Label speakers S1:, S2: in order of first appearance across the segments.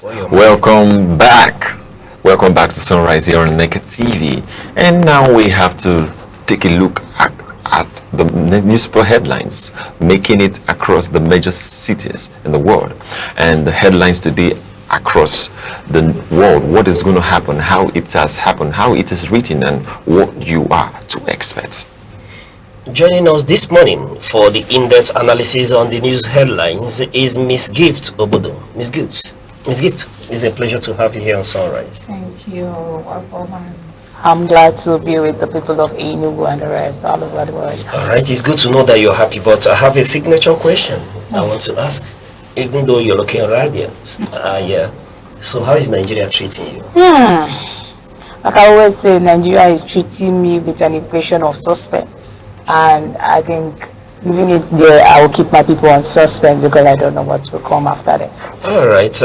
S1: Welcome back. Welcome back to Sunrise here on ANEKE TV. And now we have to take a look at the newspaper headlines making it across the major cities in the world. And the headlines today across the world, what is going to happen, how it has happened, how it is written, and what you are to expect.
S2: Joining us this morning for the in-depth analysis on the news headlines is Miss Gift Obodo. Miss Gift, it's a pleasure to have you here on Sunrise.
S3: Thank you. Welcome. I'm glad to be with the people of Enugu and the rest all over the world.
S2: All right, it's good to know that you're happy, but I have a signature question I want to ask, even though you're looking radiant. Yeah. So how is Nigeria treating you?
S3: Like I always say, Nigeria is treating me with an impression of suspense. And I think leaving it there, I will keep my people on suspense because I don't know what will come after this.
S2: All right.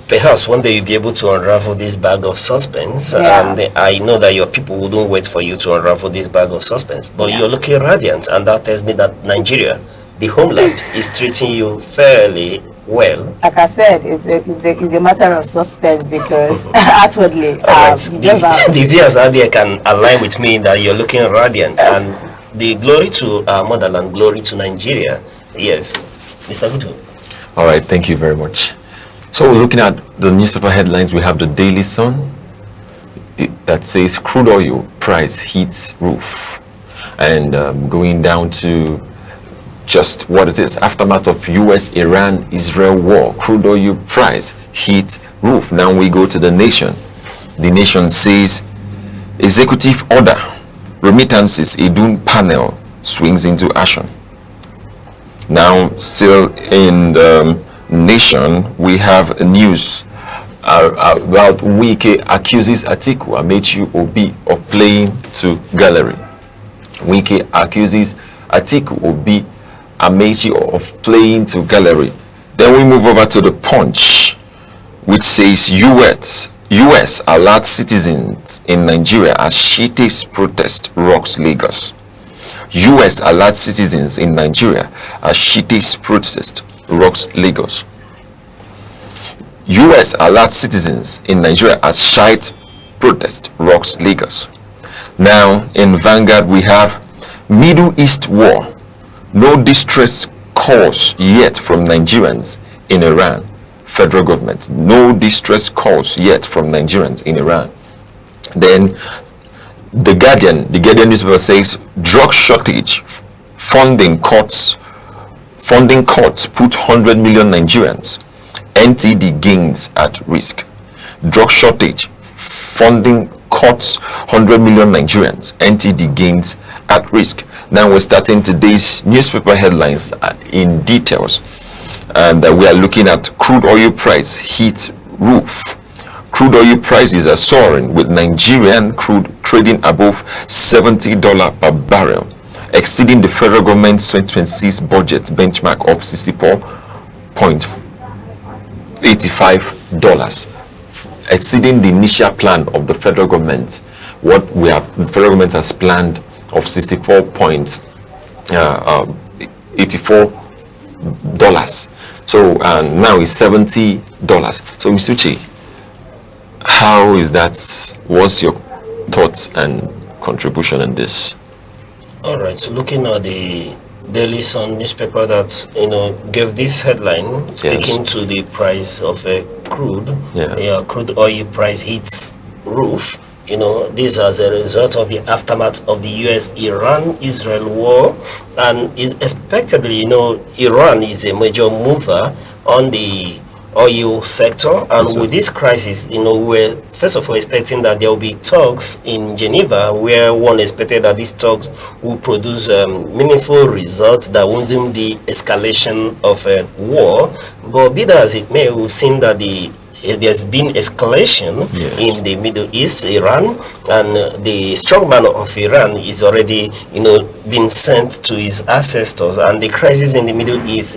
S2: Perhaps one day you'll be able to unravel this bag of suspense.
S3: Yeah.
S2: And I know that your people wouldn't wait for you to unravel this bag of suspense. But you're looking radiant, and that tells me that Nigeria, the homeland, is treating you fairly well.
S3: Like I said, it's a matter of suspense because outwardly,
S2: the viewers out there can align with me that you're looking radiant, and the glory to our motherland, glory to Nigeria. Yes, Mr. Gudu.
S1: All right, thank you very much. So we're looking at the newspaper headlines. We have the Daily Sun that says crude oil price hits roof, and going down to just what it is, aftermath of US-Iran-Israel war, crude oil price hits roof. Now we go to the Nation. The Nation says executive order, remittances, Idun panel swings into action. Now still in the Nation, we have news about Wike accuses Atiku Amechi Obi of playing to gallery. Wike accuses Atiku Obi Amechi of playing to gallery. Then we move over to the Punch, which says US alert citizens in Nigeria as Shiites protest rocks Lagos. US alert citizens in Nigeria as Shiites protest rocks Lagos. US alert citizens in Nigeria as Shiite protest rocks Lagos. Now in Vanguard we have Middle East war. No distress calls yet from Nigerians in Iran. Federal government. No distress calls yet from Nigerians in Iran. Then the Guardian newspaper says drug shortage, funding cuts put 100 million Nigerians. NTD gains at risk. Drug shortage, funding cuts 100 million Nigerians. NTD gains at risk. Now we're starting today's newspaper headlines in details, and we are looking at crude oil price hit roof. Crude oil prices are soaring, with Nigerian crude trading above $70 per barrel, exceeding the federal government's 2026 budget benchmark of $64.85, exceeding the initial plan of the federal government. The federal government has planned of $64.84. So now it's $70. So Misuchi, how is that? What's your thoughts and contribution in this?
S2: All right, so looking at the Daily Sun newspaper that gave this headline speaking to the price of crude. Crude oil price hits roof. This as a result of the aftermath of the US-Iran-Israel war, and is expectedly, Iran is a major mover on the oil sector, and with this crisis, we're first of all expecting that there will be talks in Geneva, where one expected that these talks will produce meaningful results that wouldn't be escalation of a war. But be that as it may, we've seen that there's been escalation in the Middle East, Iran, and the strongman of Iran is already, been sent to his ancestors, and the crisis in the Middle East,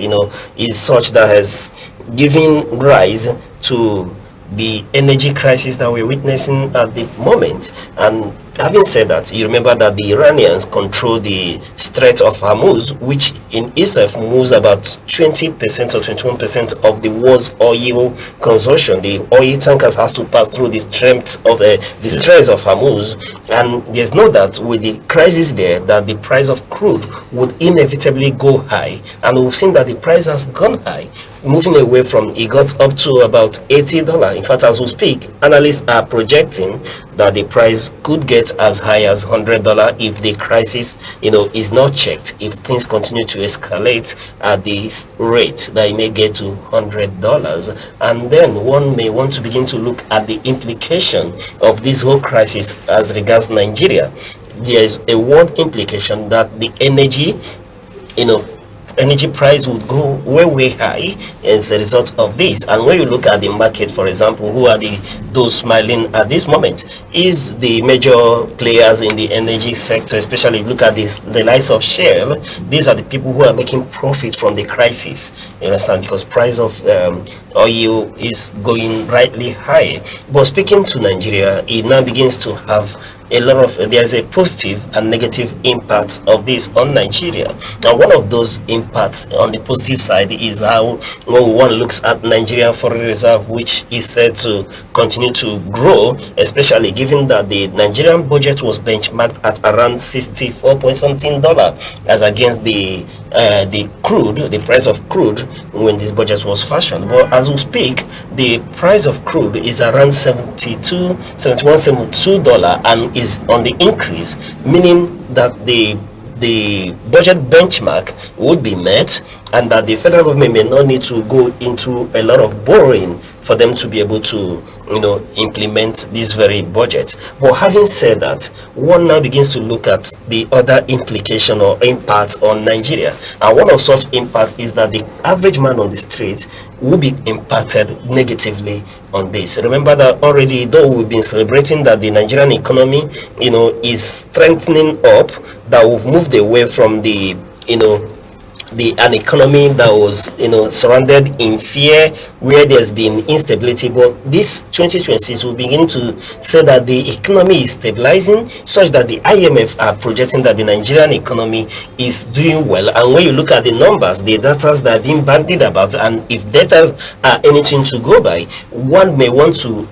S2: is such that has given rise to the energy crisis that we're witnessing at the moment. And having said that, you remember that the Iranians control the Strait of Hormuz, which in itself moves about 20% or 21% of the world's oil consumption. The oil tankers has to pass through the Strait of Strait of Hormuz, and there's no doubt with the crisis there that the price of crude would inevitably go high, and we've seen that the price has gone high, moving away from, it got up to about $80. In fact, as we speak, analysts are projecting that the price could get as high as $100 if the crisis, is not checked. If things continue to escalate at this rate, that it may get to $100. And then one may want to begin to look at the implication of this whole crisis as regards Nigeria. There is a world implication that the energy price would go way high as a result of this. And when you look at the market, for example, who are those smiling at this moment is the major players in the energy sector, especially look at the likes of Shell. These are the people who are making profit from the crisis, you understand, because price of oil is going rightly high. But speaking to Nigeria, it now begins to have a lot of, there's a positive and negative impact of this on Nigeria. Now, one of those impacts on the positive side is how when one looks at Nigerian foreign reserve, which is said to continue to grow, especially given that the Nigerian budget was benchmarked at around $64 point something as against the crude, the price of crude when this budget was fashioned. But as we speak, the price of crude is around $72 and is on the increase, meaning that the budget benchmark would be met, and that the federal government may not need to go into a lot of borrowing for them to be able to implement this very budget. But having said that, one now begins to look at the other implication or impact on Nigeria, and one of such impact is that the average man on the street will be impacted negatively on this. Remember that already, though we've been celebrating that the Nigerian economy is strengthening up, that we've moved away from an economy that was surrounded in fear, where there's been instability. But this 2026 will begin to say that the economy is stabilizing, such that the IMF are projecting that the Nigerian economy is doing well. And when you look at the numbers, the data that are being bandied about, and if data are anything to go by, one may want to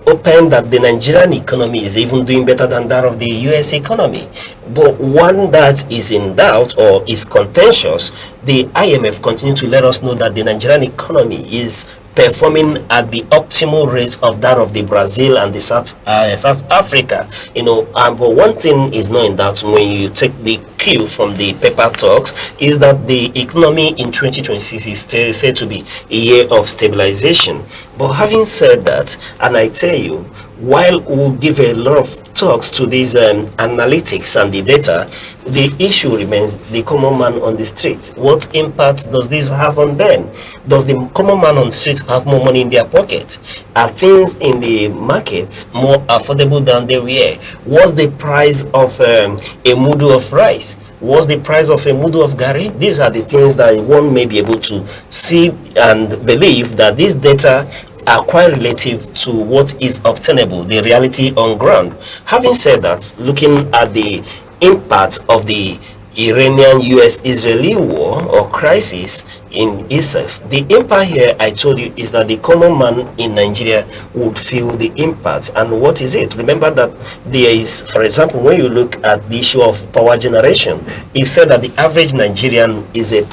S2: open that the Nigerian economy is even doing better than that of the US economy. But one that is in doubt or is contentious, the IMF continue to let us know that the Nigerian economy is performing at the optimal rate of that of the Brazil and the South Africa. But one thing is not in doubt when you take the cue from the paper talks, is that the economy in 2026 is still said to be a year of stabilization. But having said that, and I tell you, while we'll give a lot of talks to these analytics and the data, the issue remains the common man on the street. What impact does this have on them? Does the common man on the street have more money in their pocket? Are things in the markets more affordable than they were? What's the price of a mudu of rice? What's the price of a mudu of gari? These are the things that one may be able to see and believe that this data are quite relative to what is obtainable, the reality on ground. Having said that, looking at the impact of the Iranian-US-Israeli war or crisis in itself, the impact here, I told you, is that the common man in Nigeria would feel the impact. And what is it? Remember that there is, for example, when you look at the issue of power generation, it said that the average Nigerian is a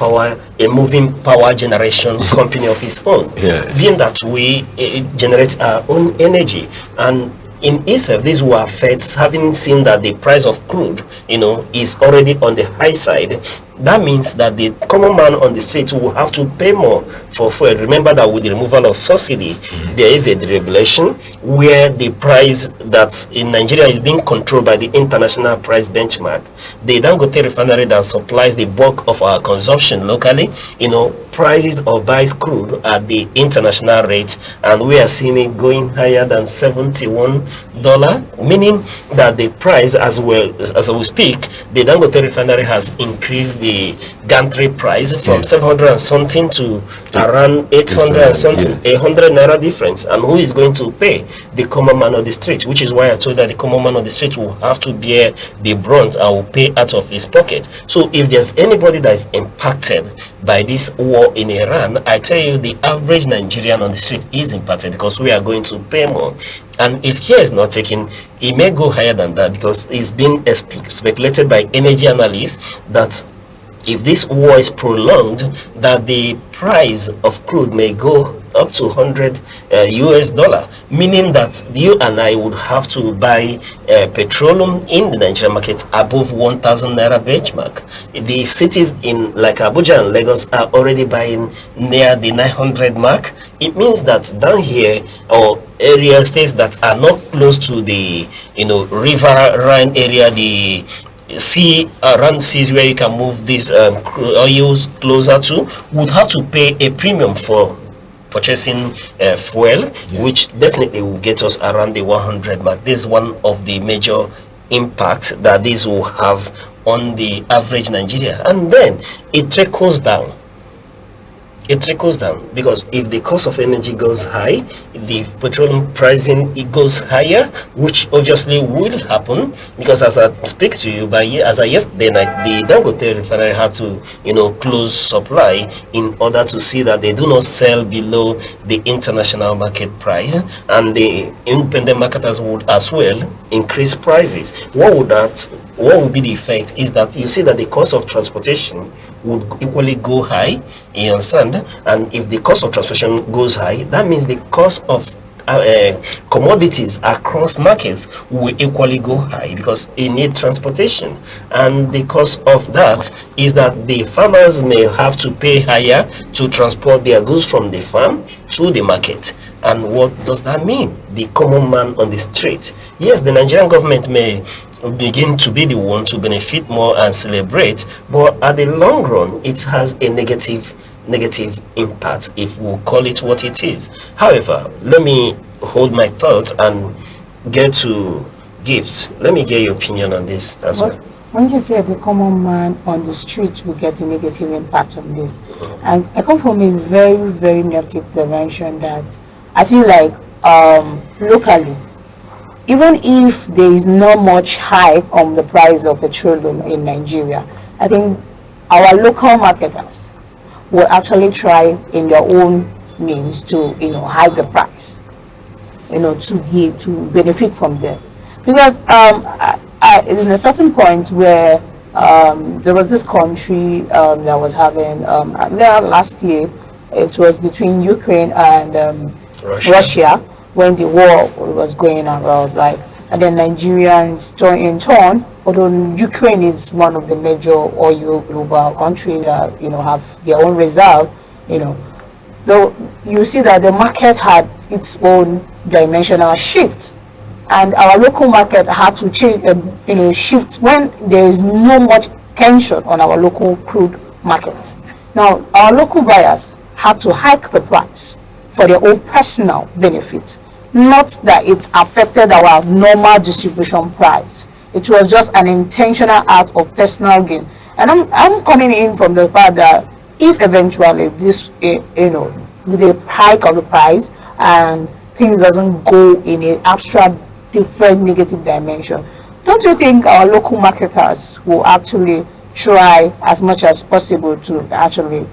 S2: moving power generation company of its own. Yes. Being that we generate our own energy, and in itself, these were effects, having seen that the price of crude, is already on the high side. That means that the common man on the street will have to pay more for fuel. Remember that with the removal of subsidy, there is a deregulation where the price that's in Nigeria is being controlled by the international price benchmark. The Dangote refinery that supplies the bulk of our consumption locally, prices or buys crude at the international rate, and we are seeing it going higher than $71, meaning that the price, as we speak, the Dangote refinery has increased the the gantry price from 700 and something to around 800 and something, 100 naira difference. And who is going to pay? The common man on the street, which is why I told that the common man on the street will have to bear the brunt and will pay out of his pocket. So if there's anybody that is impacted by this war in Iran, I tell you, the average Nigerian on the street is impacted, because we are going to pay more. And if care is not taken, it may go higher than that, because it's been speculated by energy analysts that if this war is prolonged, that the price of crude may go up to 100 US dollar, meaning that you and I would have to buy petroleum in the Nigerian market above 1,000 naira benchmark. The cities in like Abuja and Lagos are already buying near the 900 mark. It means that down here, or area states that are not close to the riverine area, the sea around seas where you can move these oils closer to, would have to pay a premium for purchasing fuel, which definitely will get us around the 100 mark. This is one of the major impacts that this will have on the average Nigeria. And then it trickles down. It trickles down, because if the cost of energy goes high, the petroleum pricing it goes higher, which obviously will happen, because as I speak to you, as I yesterday night, the Dangote refinery had to close supply in order to see that they do not sell below the international market price, and the independent marketers would as well increase prices. What would be the effect is that you see that the cost of transportation would equally go high, you understand? And if the cost of transportation goes high, that means the cost of commodities across markets will equally go high, because it need transportation. And the cost of that is that the farmers may have to pay higher to transport their goods from the farm to the market. And what does that mean? The common man on the street. Yes, the Nigerian government may begin to be the one to benefit more and celebrate, but at the long run it has a negative impact, if we'll call it what it is. However, let me hold my thoughts and get to gifts. Let me get your opinion on this as well.
S3: When you say the common man on the street will get a negative impact on this, and I come from a very, very negative dimension that I feel like locally, even if there is not much hype on the price of petroleum in Nigeria, I think our local marketers will actually try in their own means to hike the price, to benefit from them. Because in a certain point where there was this country that was having last year, it was between Ukraine and Russia, when the war was going on, and then Nigerians in turn, although Ukraine is one of the major oil global countries that have their own reserve, though you see that the market had its own dimensional shift, and our local market had to change, shift when there is no much tension on our local crude markets. Now our local buyers had to hike the price for their own personal benefit, not that it affected our normal distribution price. It was just an intentional act of personal gain. And I'm coming in from the fact that if eventually this with a hike of the price and things doesn't go in an abstract different negative dimension, don't you think our local marketers will actually try as much as possible to actually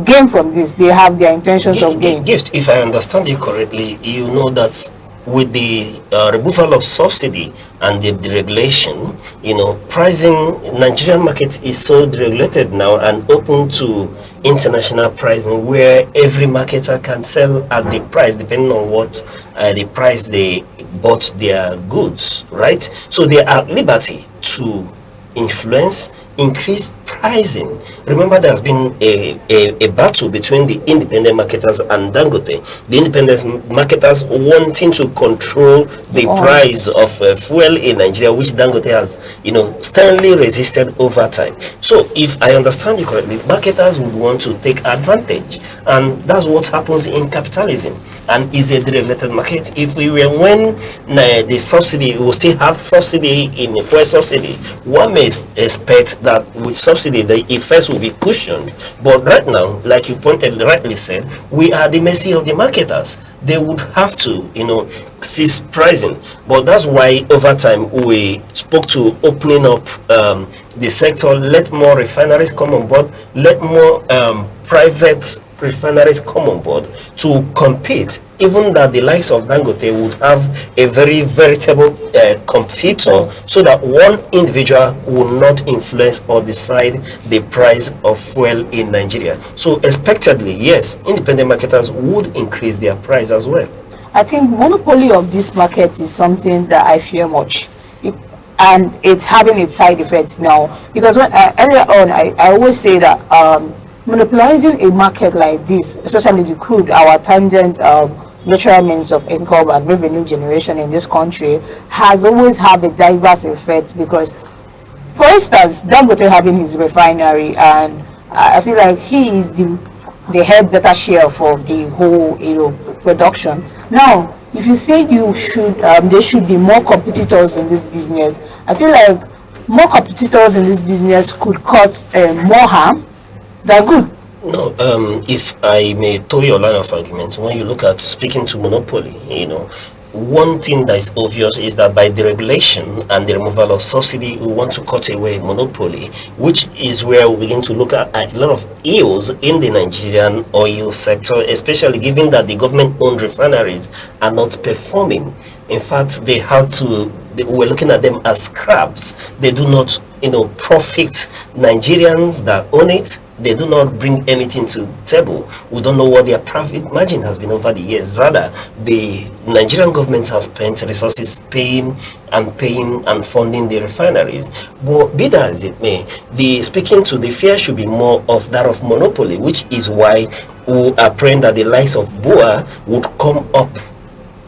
S3: gain from this? They have their intentions of gain.
S2: Gift, if I understand you correctly, you know that with the removal of subsidy and the deregulation, pricing, Nigerian market is so deregulated now and open to international pricing, where every marketer can sell at the price depending on what the price they bought their goods, right? So they are at liberty to influence increased pricing. Remember, there has been a battle between the independent marketers and Dangote. The independent marketers wanting to control the price of fuel in Nigeria, which Dangote has, sternly resisted over time. So, if I understand you correctly, marketers would want to take advantage, and that's what happens in capitalism. And is a deregulated market. If we were when the subsidy, we will still have subsidy in the fuel subsidy, one may expect that with subsidy the effects will be cushioned. But right now, like you pointed rightly said, we are at the mercy of the marketers. They would have to, fix pricing. But that's why over time we spoke to opening up the sector, let more refineries come on board, let more private refineries come on board to compete. Even that the likes of Dangote would have a very veritable competitor, so that one individual will not influence or decide the price of fuel in Nigeria. So expectedly, yes, independent marketers would increase their price as well.
S3: I think monopoly of this market is something that I fear much. And it's having its side effects now, because when earlier on I always say that monopolizing a market like this, especially the crude, our tangent natural means of income and revenue generation in this country, has always had a diverse effect. Because, for instance, Dangote having his refinery, and I feel like he is the head data share for the whole production. Now, if you say you should there should be more competitors in this business, I feel like more competitors in this business could cause more harm than good.
S2: No, if I may throw your line of argument, when you look at speaking to monopoly, one thing that is obvious is that by deregulation and the removal of subsidy, we want to cut away monopoly, which is where we begin to look at a lot of ills in the Nigerian oil sector, especially given that the government-owned refineries are not performing. In fact, we're looking at them as scraps. They do not, profit Nigerians that own it. They do not bring anything to the table. We don't know what their profit margin has been over the years. Rather, the Nigerian government has spent resources paying and funding the refineries. But be that as it may, speaking to the fear should be more of that of monopoly, which is why we are praying that the likes of BUA would come up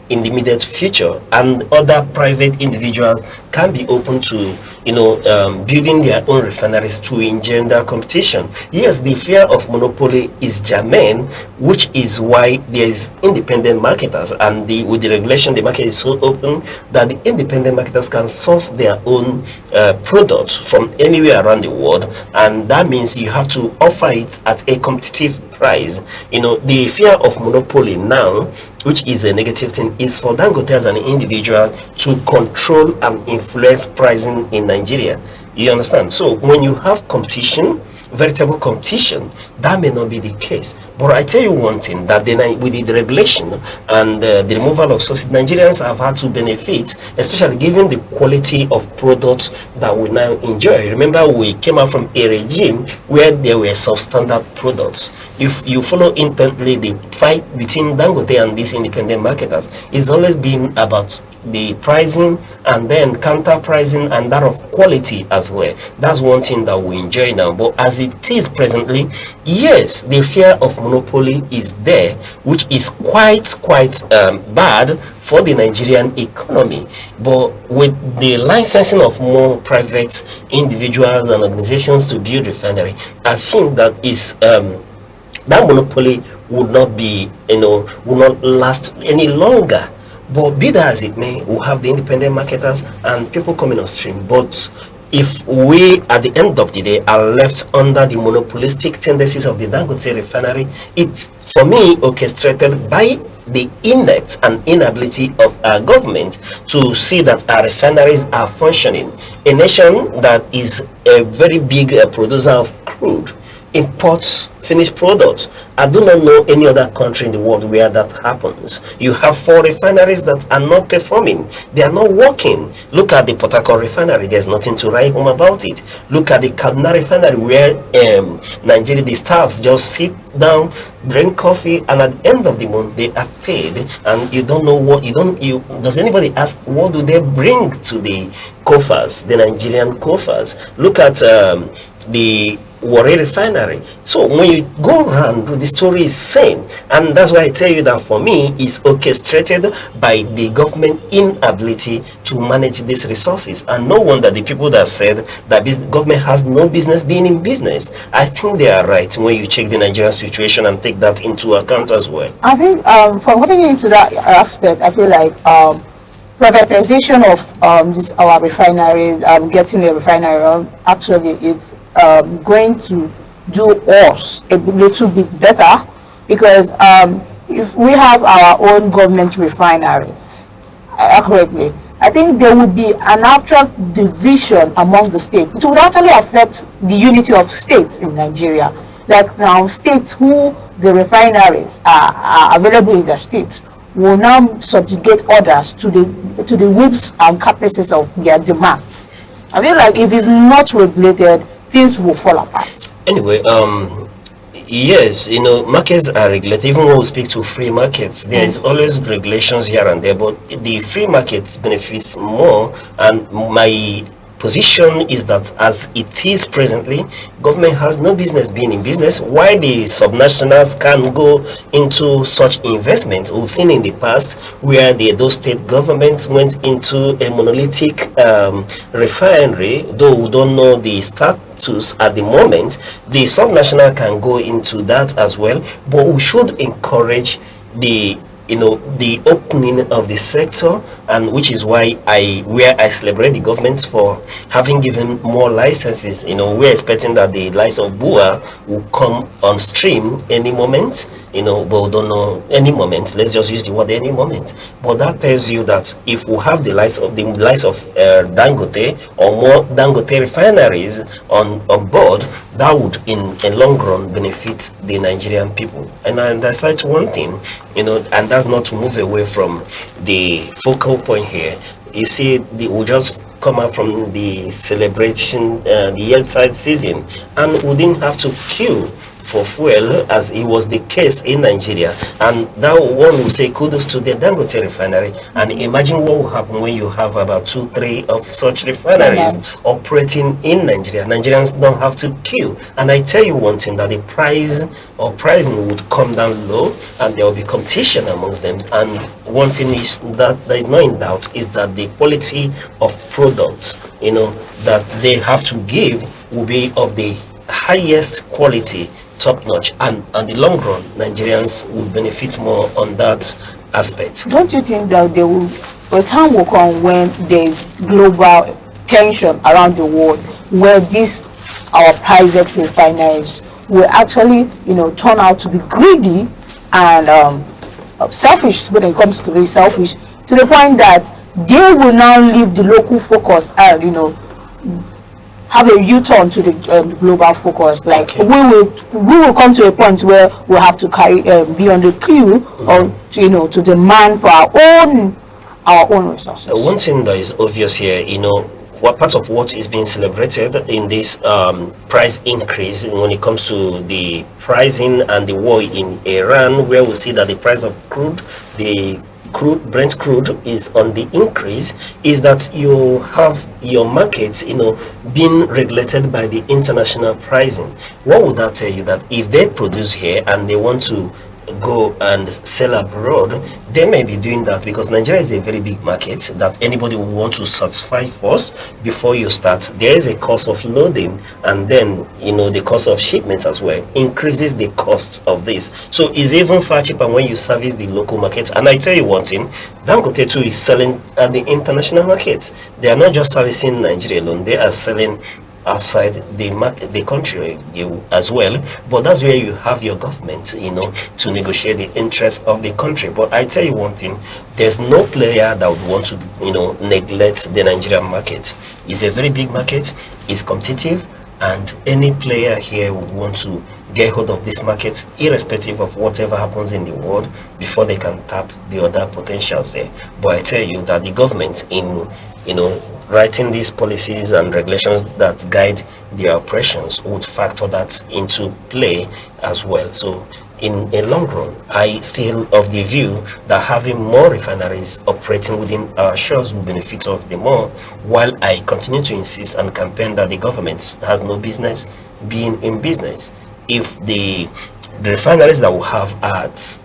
S2: in the immediate future, and other private individuals can be open to building their own refineries to engender competition. Yes, the fear of monopoly is germane, which is why there is independent marketers, and with the regulation, the market is so open that the independent marketers can source their own products from anywhere around the world, and that means you have to offer it at a competitive price. The fear of monopoly now, which is a negative thing, is for Dangote as an individual to control and influence pricing in Nigeria. You understand? So when you have competition, veritable competition, that may not be the case. But I tell you one thing, that with the regulation and the removal of subsidy, Nigerians have had to benefit, especially given the quality of products that we now enjoy. Remember, we came out from a regime where there were substandard products. If you follow intently, the fight between Dangote and these independent marketers is always been about the pricing and then counter pricing and that of quality as well. That's one thing that we enjoy now. But as it is presently, yes, the fear of monopoly is there, which is quite bad for the Nigerian economy. But with the licensing of more private individuals and organizations to build refinery, I think that is that monopoly would not be, will not last any longer. But be that as it may, we'll have the independent marketers and people coming on stream. But if we, at the end of the day, are left under the monopolistic tendencies of the Dangote refinery, it's, for me, orchestrated by the inept and inability of our government to see that our refineries are functioning. A nation that is a very big producer of crude imports finished products. I do not know any other country in the world where that happens. You have 4 refineries that are not performing. They are not working. Look at the Port Harcourt refinery. There's nothing to write home about it. Look at the Kaduna refinery, where Nigeria, the staffs just sit down, drink coffee, and at the end of the month they are paid, and you don't know what does anybody ask what do they bring to the coffers, the Nigerian coffers? Look at the Warri refinery. So when you go around, the story is same, and that's why I tell you that for me it's orchestrated by the government inability to manage these resources. And no wonder the people that said that government has no business being in business, I think they are right when you check the Nigerian situation and take that into account as well.
S3: I think for getting into that aspect, I feel like privatization of this our refinery, getting a refinery, actually it's going to do us a little bit better, because if we have our own government refineries accurately, I think there would be an actual division among the states. It would actually affect the unity of states in Nigeria. Like now, states who the refineries are available in the states will now subjugate others to the whims and caprices of their demands. I feel like if it's not regulated, things will fall apart.
S2: Anyway, yes, markets are regulated. Even when we speak to free markets, there is always regulations here and there, but the free market benefits more. And my position is that as it is presently, government has no business being in business. Why the subnationals can go into such investments? We've seen in the past where those state governments went into a monolithic refinery, though we don't know the status at the moment. The subnational can go into that as well, but we should encourage the opening of the sector, and which is why I celebrate the government for having given more licenses. We're expecting that the license of BUA will come on stream any moment, but we don't know any moment. Let's just use the word any moment. But that tells you that if we have the license of Dangote or more Dangote refineries on board, that would in a long run benefit the Nigerian people. And that's like one thing, and that's not to move away from the focal point here. You see, we just come out from the celebration, the Yuletide season, and we didn't have to queue for fuel as it was the case in Nigeria. And that one will say kudos to the Dangote refinery. And imagine what will happen when you have about 2-3 of such refineries operating in Nigeria. Nigerians don't have to queue. And I tell you one thing, that the price or pricing would come down low, and there will be competition amongst them. And one thing is that is not in doubt is that the quality of products that they have to give will be of the highest quality, top notch, and on the long run Nigerians will benefit more on that aspect.
S3: Don't you think that a time will come when there's global tension around the world, where our private refineries will actually turn out to be greedy and selfish, when it comes to be selfish, to the point that they will now leave the local focus and have a U-turn to the global focus. Like, we will come to a point where we'll have to be on the queue or to demand for our own resources.
S2: One thing that is obvious here, what part of what is being celebrated in this price increase when it comes to the pricing and the war in Iran, where we see that the price of crude, Brent crude, is on the increase, is that you have your markets being regulated by the international pricing. What would that tell you? That if they produce here and they want to go and sell abroad, they may be doing that because Nigeria is a very big market that anybody will want to satisfy first before you start. There is a cost of loading, and then the cost of shipment as well increases the cost of this. So it's even far cheaper when you service the local market. And I tell you one thing, Dangote too is selling at the international market. They are not just servicing Nigeria alone, they are selling outside the country as well. But that's where you have your government to negotiate the interests of the country. But I tell you one thing, there's no player that would want to neglect the Nigerian market. It's a very big market, it's competitive, and any player here would want to get hold of this market irrespective of whatever happens in the world before they can tap the other potentials there. But I tell you that the government in writing these policies and regulations that guide their operations would factor that into play as well. So in a long run, I still of the view that having more refineries operating within our shores will benefit us the more, while I continue to insist and campaign that the government has no business being in business. If the refineries that we have at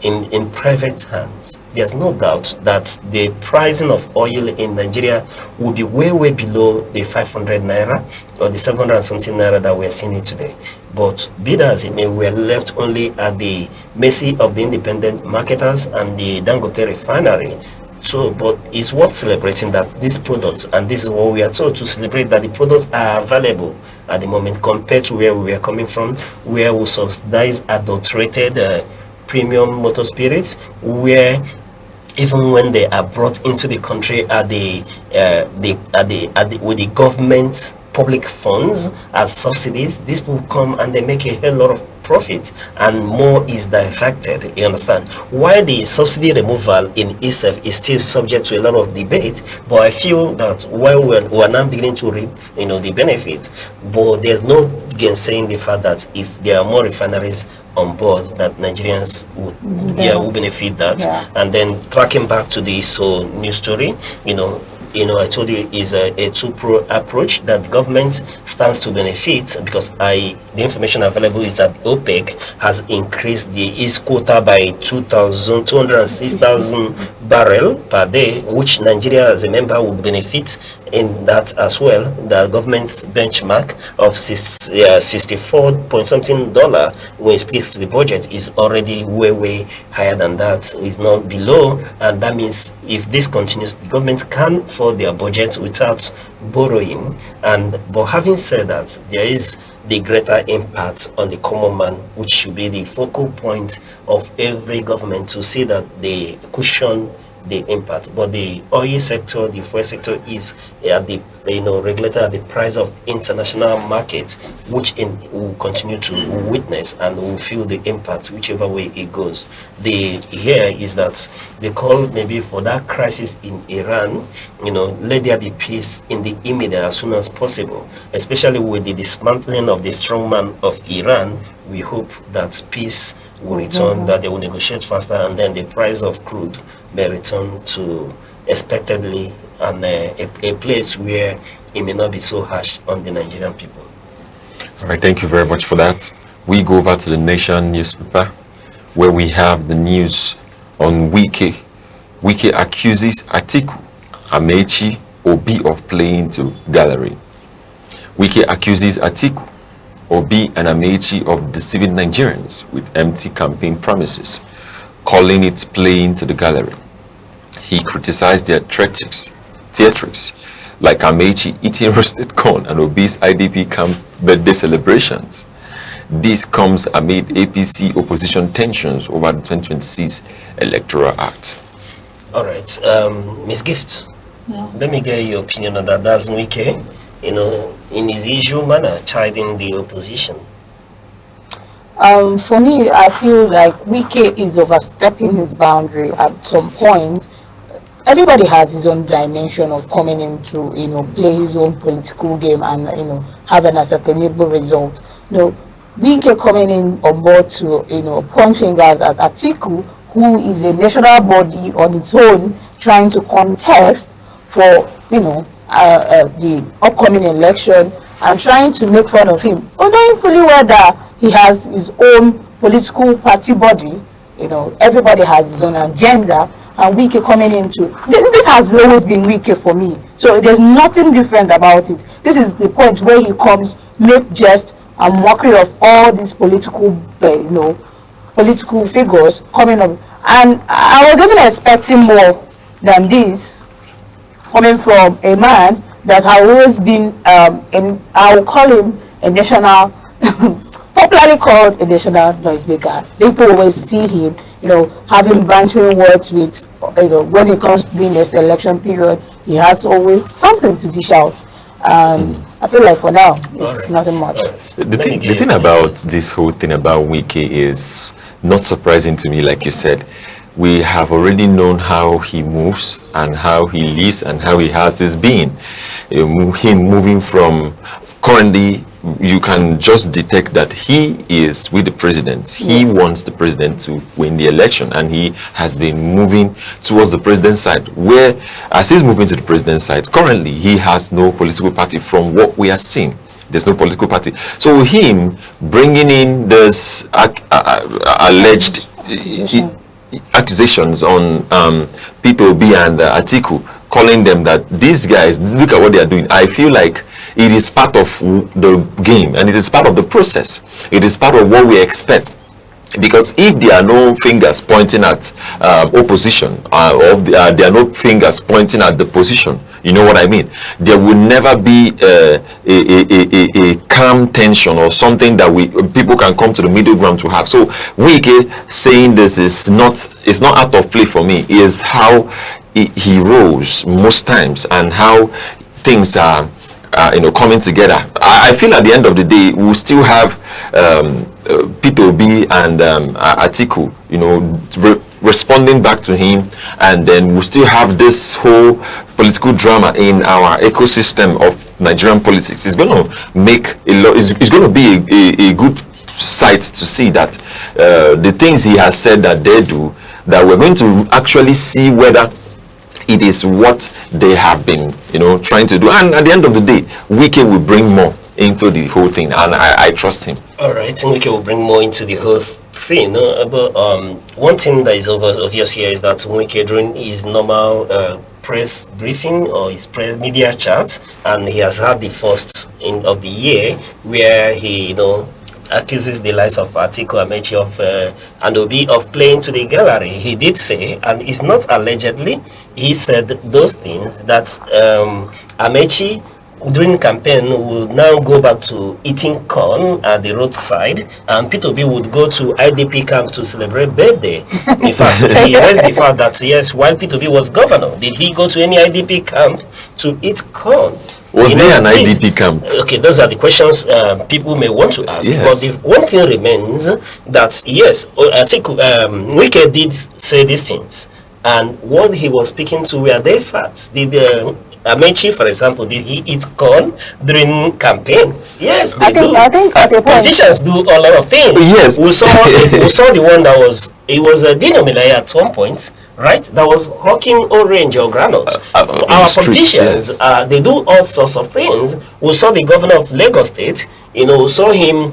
S2: in private hands, there's no doubt that the pricing of oil in Nigeria will be way below the 500 naira or the 700 and something naira that we're seeing it today. But be that as it may, we're left only at the mercy of the independent marketers and the Dangote refinery So, but it's worth celebrating that these products, and this is what we are told to celebrate, that the products are available at the moment compared to where we are coming from, where we subsidize adulterated premium motor spirits, where even when they are brought into the country with the government's public funds as subsidies, these people come and they make a hell lot of profit, and more is diverted. You understand? Why the subsidy removal in itself is still subject to a lot of debate, but I feel that while we're now beginning to reap, the benefit, but there's no gainsaying the fact that if there are more refineries on board, that Nigerians would benefit that. And then tracking back to this news story, I told you is a two-pro approach that the government stands to benefit, because the information available is that OPEC has increased its quota by 206,000 barrel per day, which Nigeria as a member would benefit in that as well. The government's benchmark of 64 point something dollar when it speaks to the budget is already way higher than that. It's not below, and that means if this continues, the government can afford their budget without borrowing. But having said that, there is the greater impact on the common man, which should be the focal point of every government, to see that they cushion the impact. But the oil sector, the fuel sector is at the regulated at the price of international market, which will continue to witness and will feel the impact whichever way it goes. Here is that they call maybe for that crisis in Iran, let there be peace in the immediate as soon as possible, especially with the dismantling of the strongman of Iran. We hope that peace will return, that they will negotiate faster, and then the price of crude may return to expectedly, and a place where it may not be so harsh on the Nigerian people.
S1: All right, thank you very much for that. We go over to the Nation newspaper, where we have the news on Wike. Wike accuses Atiku, Amechi, Obi of playing to gallery. Wike accuses Atiku, Obi and Amechi of deceiving Nigerians with empty campaign promises, calling it playing to the gallery. He criticized their theatrics, like Amechi eating roasted corn and Obi's IDP camp birthday celebrations. This comes amid APC opposition tensions over the 2026 Electoral Act.
S2: All right, Ms. Gift, let me get your opinion on that. That's Wike, in his usual manner, chiding the opposition.
S3: For me, I feel like Wike is overstepping his boundary at some point. Everybody has his own dimension of coming in to, play his own political game and, have an ascertainable result. Wike coming in on board to, point fingers at Atiku, who is a national body on its own, trying to contest for, the upcoming election, and trying to make fun of him, knowing fully well that he has his own political party body. Everybody has his own agenda, and Wike coming into this has always been Wike for me. So there's nothing different about it. This is the point where he comes, make jest and mockery of all these political, political figures coming up. And I was even expecting more than this, coming from a man that has always been, I will call him a national, popularly called a national noisemaker. People always see him, having bantering words with, when it comes to being this election period, he has always something to dish out. And I feel like for now, it's nothing much.
S1: The thing about this whole thing about Wike is not surprising to me, like you said. We have already known how he moves and how he lives and how he has his being. Him moving from, currently, you can just detect that he is with the president. He wants the president to win the election, and he has been moving towards the president's side, where as he's moving to the president's side, currently he has no political party from what we are seeing. There's no political party. So him bringing in this alleged accusations on Peter Obi and Atiku, calling them that these guys, look at what they are doing. I feel like it is part of the game, and it is part of the process. It is part of what we expect Because if there are no fingers pointing at opposition, or there are no fingers pointing at the position, you know what I mean, there will never be a calm tension or something that people can come to the middle ground to have. So Wike saying this is not out of play for me. Is how he rose most times and how things are coming together. I feel at the end of the day we'll still have Peter Obi and Atiku, responding back to him, and then we'll still have this whole political drama in our ecosystem of Nigerian politics. It's going to make a lot. It's going to be a good sight to see that the things he has said that they do, that we're going to actually see whether it is what they have been, trying to do. And at the end of the day, Wike will bring more into the whole thing, and I trust him. All right,
S2: Wike will bring more into the whole thing. But one thing that is obvious here is that Wike, during his normal press briefing or his press media chat, and he has had the first of the year where he, accuses the likes of Atiku, Amechi, and Obi of playing to the gallery. He did say, and it's not allegedly, he said those things, that Amechi during campaign will now go back to eating corn at the roadside, and Peter Obi would go to IDP camp to celebrate birthday. In fact, he raised the fact that yes, while Peter Obi was governor, did he go to any IDP camp to eat corn?
S1: Was there an IDP camp?
S2: Okay, those are the questions people may want to ask.
S1: Yes.
S2: But the one thing remains that yes, I think Wike did say these things, and what he was speaking to were they facts. Did Amechi, for example, did he eat corn during campaigns? Yes, they do.
S3: I think
S2: politicians do a lot of things.
S1: Yes,
S2: we saw the one that was a denominator at one point, right? That was hawking orange or granules. Our politicians, yes. They do all sorts of things. We saw the governor of Lagos State. We saw him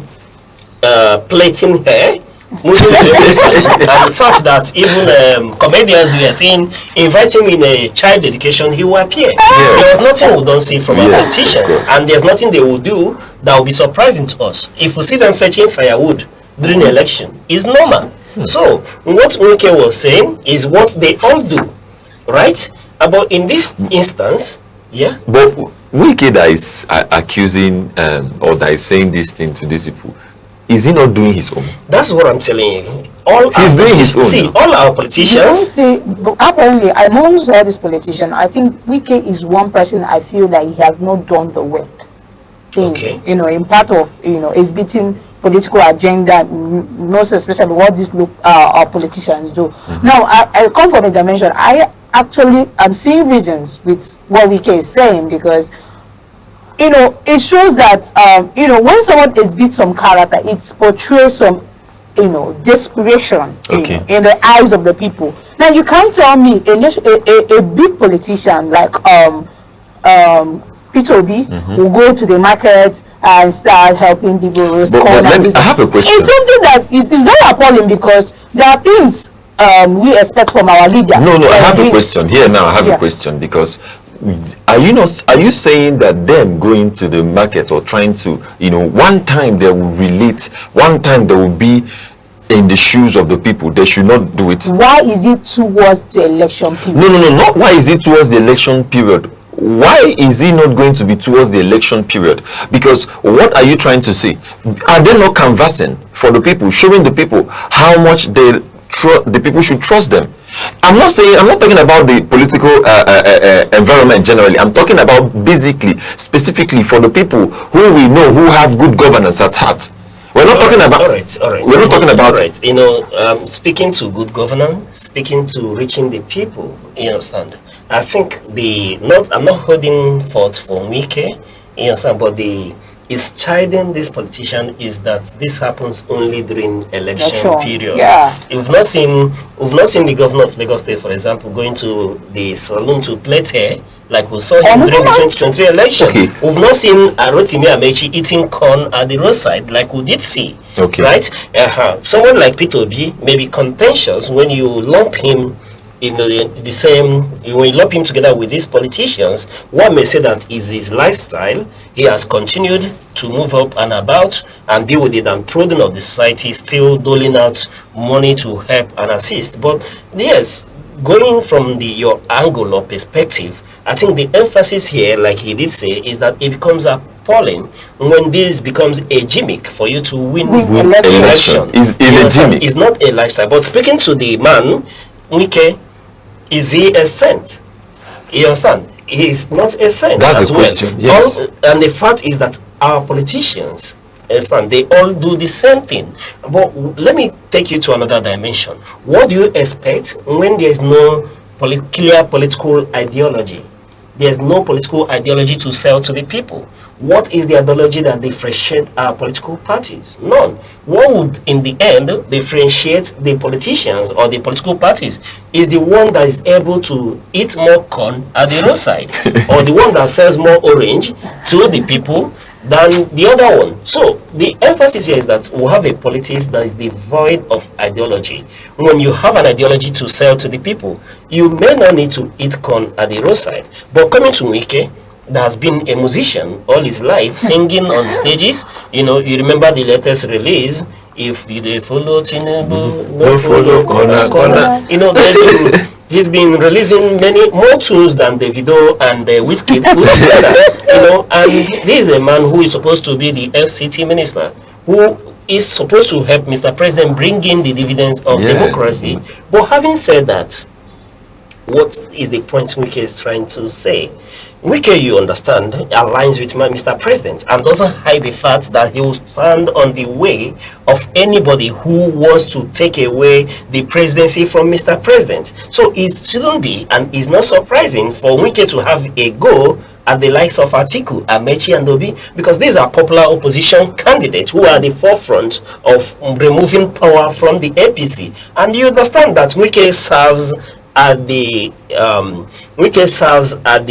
S2: plaiting hair, moving to and such that even comedians we are seeing invite him in a child dedication, he will appear. Yes. There was nothing we don't see from our politicians, and there's nothing they will do that will be surprising to us. If we see them fetching firewood during the election, it's normal. So what Wike was saying is what they all do, right? But in this instance, yeah.
S1: But Wike that is accusing or that is saying this thing to these people, is he not doing his own? That's
S2: what I'm telling you.
S1: He's doing his own.
S2: See, all our politicians.
S3: But apparently, amongst all these politicians, I think Wike is one person I feel that he has not done the work. In part of is beating political agenda, most especially what these our politicians do. Now, I come from a dimension. I'm seeing reasons with what Wike is saying, because it shows that when someone exhibits some character, it portrays some desperation in the eyes of the people. Now you can't tell me a big politician like Peter Obi will go to the market and start helping people roast corn.
S1: I have a question.
S3: It's something that is very appalling, because there are things we expect from our leader.
S1: No, I have a question here now. I have a question, because are you saying that them going to the market or trying to one time they will relate, one time they will be in the shoes of the people, they should not do it?
S3: Why is it towards the election period?
S1: No, not why is it towards the election period. Why is he not going to be towards the election period? Because what are you trying to say? Are they not canvassing for the people, showing the people how much the people should trust them? I'm not talking about the political environment generally. I'm talking about specifically for the people who we know who have good governance at heart. We're not talking about. All right. We're not talking about.
S2: Right. Speaking to good governance, speaking to reaching the people. You understand? I think I'm not holding fault for Wike. You understand? But is chiding this politician is that this happens only during election period.
S3: Yeah.
S2: We've not seen the governor of Lagos State, for example, going to the salon to plait hair like we saw him during the 2023 election.
S1: Okay.
S2: We've not seen Rotimi Amechi eating corn at the roadside like we did see.
S1: Okay.
S2: Right? Someone like Peter Obi may be contentious when you lump him the same, when you lump him together with these politicians, one may say that is his lifestyle. He has continued to move up and about and be with the downtrodden of the society, still doling out money to help and assist. But yes, going from your angle or perspective, I think the emphasis here, like he did say, is that it becomes appalling when this becomes a gimmick for you to win election.
S1: Is a gimmick.
S2: It's not a lifestyle. But speaking to the man, Wike, is he a saint? You understand? He is not a saint.
S1: That's the question. Yes.
S2: And the fact is that our politicians, understand, they all do the same thing. But let me take you to another dimension. What do you expect when there is no clear political ideology? There's no political ideology to sell to the people. What is the ideology that differentiates our political parties? None. What would, in the end, differentiate the politicians or the political parties is the one that is able to eat more corn at the roadside, or the one that sells more orange to the people than the other one. So the emphasis here is that we have a politics that is devoid of ideology. When you have an ideology to sell to the people, you may not need to eat corn at the roadside. But coming to Wike, that has been a musician all his life, singing on stages. You know, you remember the latest release, if you dey follow Tinubu, no follow corner. You know, he's been releasing many more tunes than Davido and Wizkid put together. You know, and this is a man who is supposed to be the FCT minister, who is supposed to help Mr. President bring in the dividends of democracy. But having said that, what is the point Wike is trying to say? Wike, you understand, aligns with Mr. President and doesn't hide the fact that he will stand on the way of anybody who wants to take away the presidency from Mr. President. So it shouldn't be, and it's not surprising for Wike to have a go at the likes of Atiku, Amechi and Obi, because these are popular opposition candidates who are at the forefront of removing power from the APC. And you understand that Wike serves at the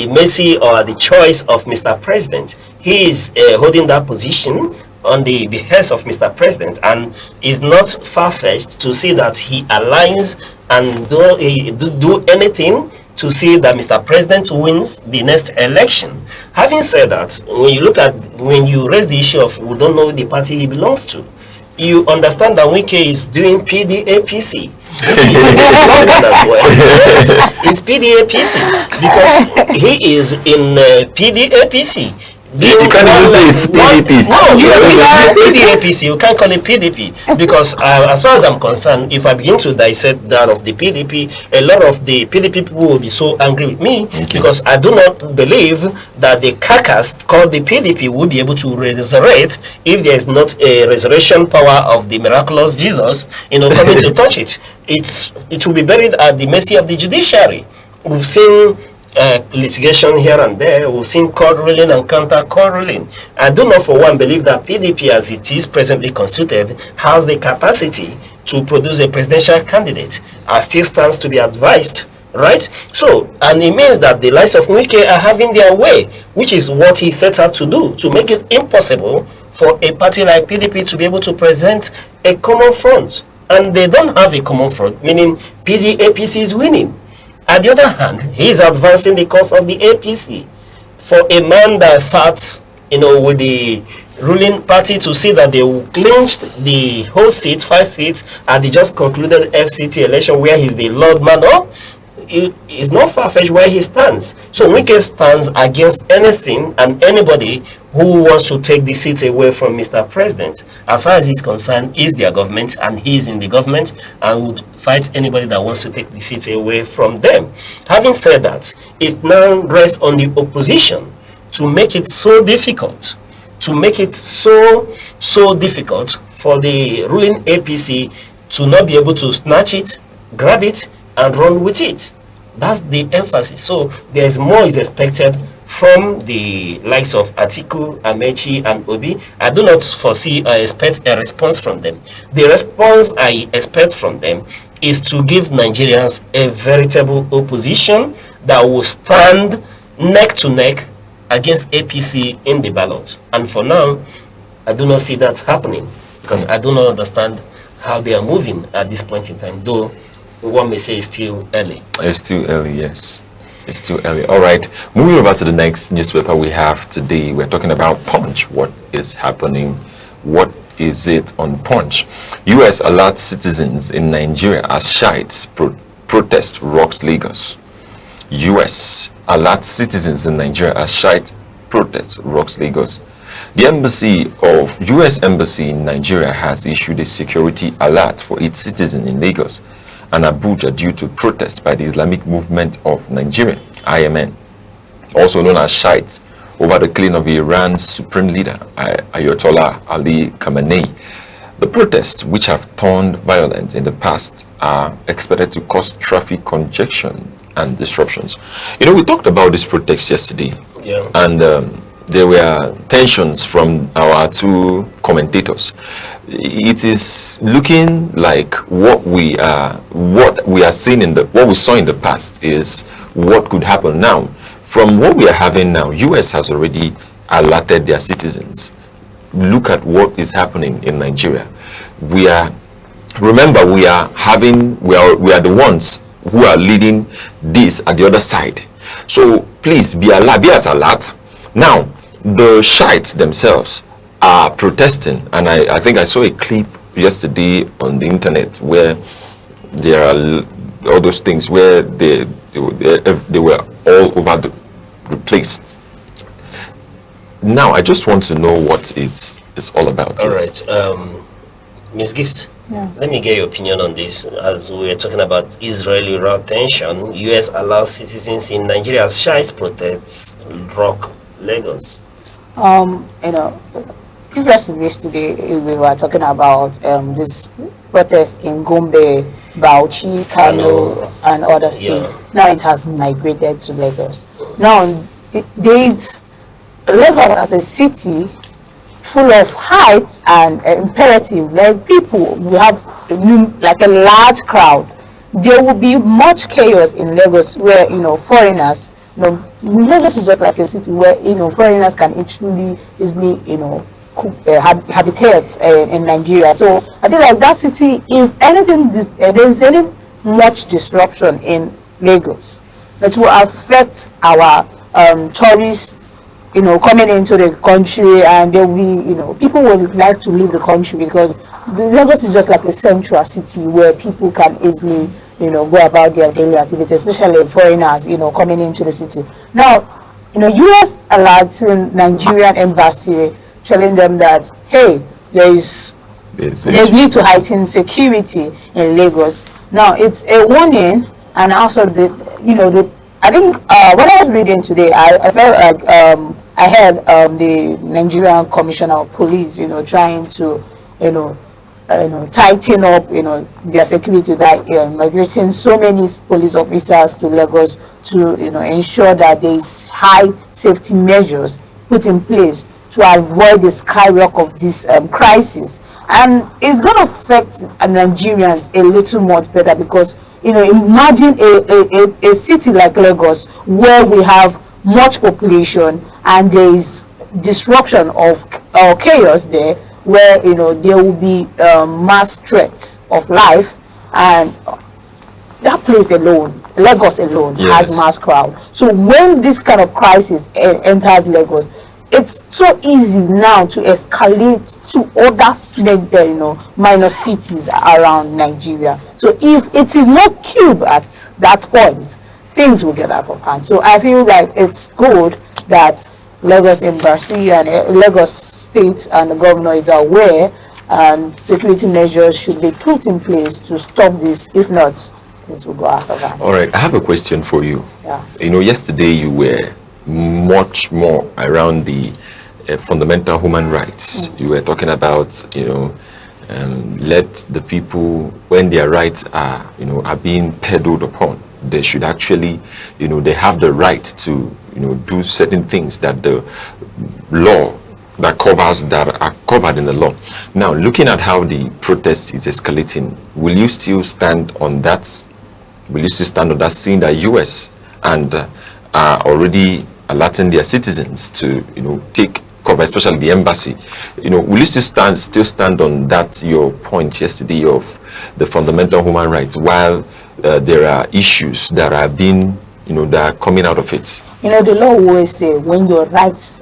S2: mercy or at the choice of Mr. President. He is holding that position on the behest of Mr. President, and is not far-fetched to see that he aligns and do anything to see that Mr. President wins the next election. Having said that, when you raise the issue of we don't know the party he belongs to, you understand that Wike is doing PDAPC. As well. Yes, it's PDAPC because he is in PDAPC.
S1: You can't even say it's PDP.
S2: No, you can't PDAPC. You can't call it PDP because as far as I'm concerned, if I begin to dissect that of the PDP, a lot of the PDP people will be so angry with me because I do not believe that the carcass called the PDP will be able to resurrect if there is not a resurrection power of the miraculous Jesus, coming to touch it. It will be buried at the mercy of the judiciary. We've seen litigation here and there. We've seen court ruling and counter court ruling. I do not for one believe that PDP as it is presently constituted has the capacity to produce a presidential candidate, as still stands to be advised, right? So, and it means that the likes of Wike are having their way, which is what he set out to do, to make it impossible for a party like PDP to be able to present a common front. And they don't have a common front, meaning PDAPC is winning. On the other hand, he is advancing the cause of the APC. For a man that sat, with the ruling party to see that they clinched the whole seat, 5 seats, at the just concluded FCT election where he's the Lord man, it is not far-fetched where he stands. So Wike stands against anything and anybody who wants to take the seat away from Mr. President. As far as he's concerned, he's their government and he's in the government and would fight anybody that wants to take the seat away from them. Having said that, it now rests on the opposition to make it so difficult, difficult for the ruling APC to not be able to snatch it, grab it, and run with it. That's the emphasis. So there's more is expected from the likes of Atiku, Amechi, and Obi. I do not foresee or expect a response from them. The response I expect from them is to give Nigerians a veritable opposition that will stand neck to neck against APC in the ballot. And for now, I do not see that happening because I do not understand how they are moving at this point in time, though one may say it's still early.
S1: It's too early, yes. It's too early. All right. Moving over to the next newspaper we have today. We're talking about Punch. What is happening? What is it on Punch? U.S. alerts citizens in Nigeria as shites protest rocks Lagos. U.S. alerts citizens in Nigeria as shite protest rocks Lagos. The U.S. Embassy in Nigeria has issued a security alert for its citizens in Lagos and Abuja due to protests by the Islamic Movement of Nigeria, IMN, also known as Shiites, over the killing of Iran's supreme leader, Ayatollah Ali Khamenei. The protests, which have turned violent in the past, are expected to cause traffic congestion and disruptions. You know, we talked about this protest yesterday, and there were tensions from our two commentators. It is looking like what we are seeing what we saw in the past is what could happen now. From what we are having now, US has already alerted their citizens. Look at what is happening in Nigeria. We are the ones who are leading this at the other side. So please be at alert. Now, the Shiites themselves are protesting, and I think I saw a clip yesterday on the internet where there are all those things where they were all over the place. Now I just want to know what it's all about.
S2: All right, Ms. Gift, let me get your opinion on this. As we're talking about Israel-Iran tension, US allows citizens in Nigeria as Shiites protests rock Lagos.
S3: You know, previously yesterday we were talking about this protest in Gombe, Bauchi, Kano, and other states. Now it has migrated to Lagos. Now Lagos as a city full of heights and imperative, like people, we have like a large crowd. There will be much chaos in Lagos where, you know, foreigners, you know, Lagos is just like a city where, you know, foreigners can easily, you know, habitate in Nigeria. So I think like that city, if anything, there's any much disruption in Lagos, that will affect our tourists, you know, coming into the country, and there will be, you know, people would like to leave the country because Lagos is just like a central city where people can easily, you know, go about their daily activities, especially foreigners, you know, coming into the city. Now, you know, US alerting Nigerian embassy, telling them that, hey, there's need to heighten security in Lagos. Now, it's a warning, and also I think when I was reading today, I felt like I heard the Nigerian Commissioner of Police, you know, trying to, tighten up, their security by migrating so many police officers to Lagos to, ensure that there is high safety measures put in place to avoid the skyrocket of this crisis. And it's going to affect Nigerians a little much better because, imagine a city like Lagos where we have much population and there is disruption of chaos there, where there will be mass threats of life, and that place alone, Lagos alone, yes, has mass crowd. So when this kind of crisis enters Lagos, it's so easy now to escalate to other minor cities around Nigeria. So if it is not curbed at that point, things will get out of hand. So I feel like it's good that Lagos Embassy and Lagos State and the governor is aware, and security measures should be put in place to stop this. If not, it will go out of hand.
S1: All right, I have a question for you.
S3: Yeah.
S1: Yesterday you were much more around the fundamental human rights. You were talking about, let the people, when their rights are, are being peddled upon, they should actually, they have the right to, do certain things that the law that are covered in the law. Now, looking at how the protest is escalating, will you still stand on that? Will you still stand on that, seeing that US and are already alerting their citizens to, take cover, especially the embassy? Will you still stand on that, your point yesterday of the fundamental human rights, while there are issues that are being, that are coming out of it.
S3: The law always say when your rights,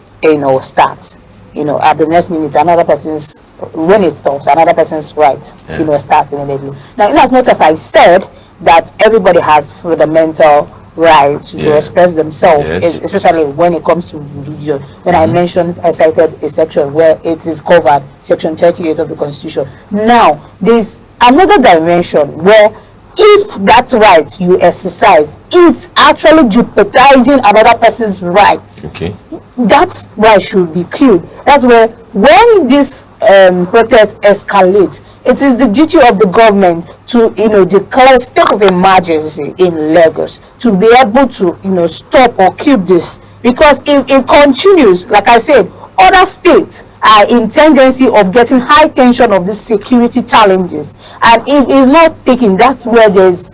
S3: start, at the next minute, another person's, when it stops, another person's rights, start immediately. Now, in as much as I said that everybody has fundamental right to express themselves, especially when it comes to religion. When I cited a section where it is covered, section 38 of the Constitution. Now, there's another dimension where if that right you exercise, it's actually jeopardizing another person's rights.
S1: Okay.
S3: That right should be killed. That's where when this protest escalates, it is the duty of the government to declare state of emergency in Lagos to be able to stop or keep this, because if it continues, like I said, other states are in tendency of getting high tension of these security challenges, and if it's not taken, that's where there's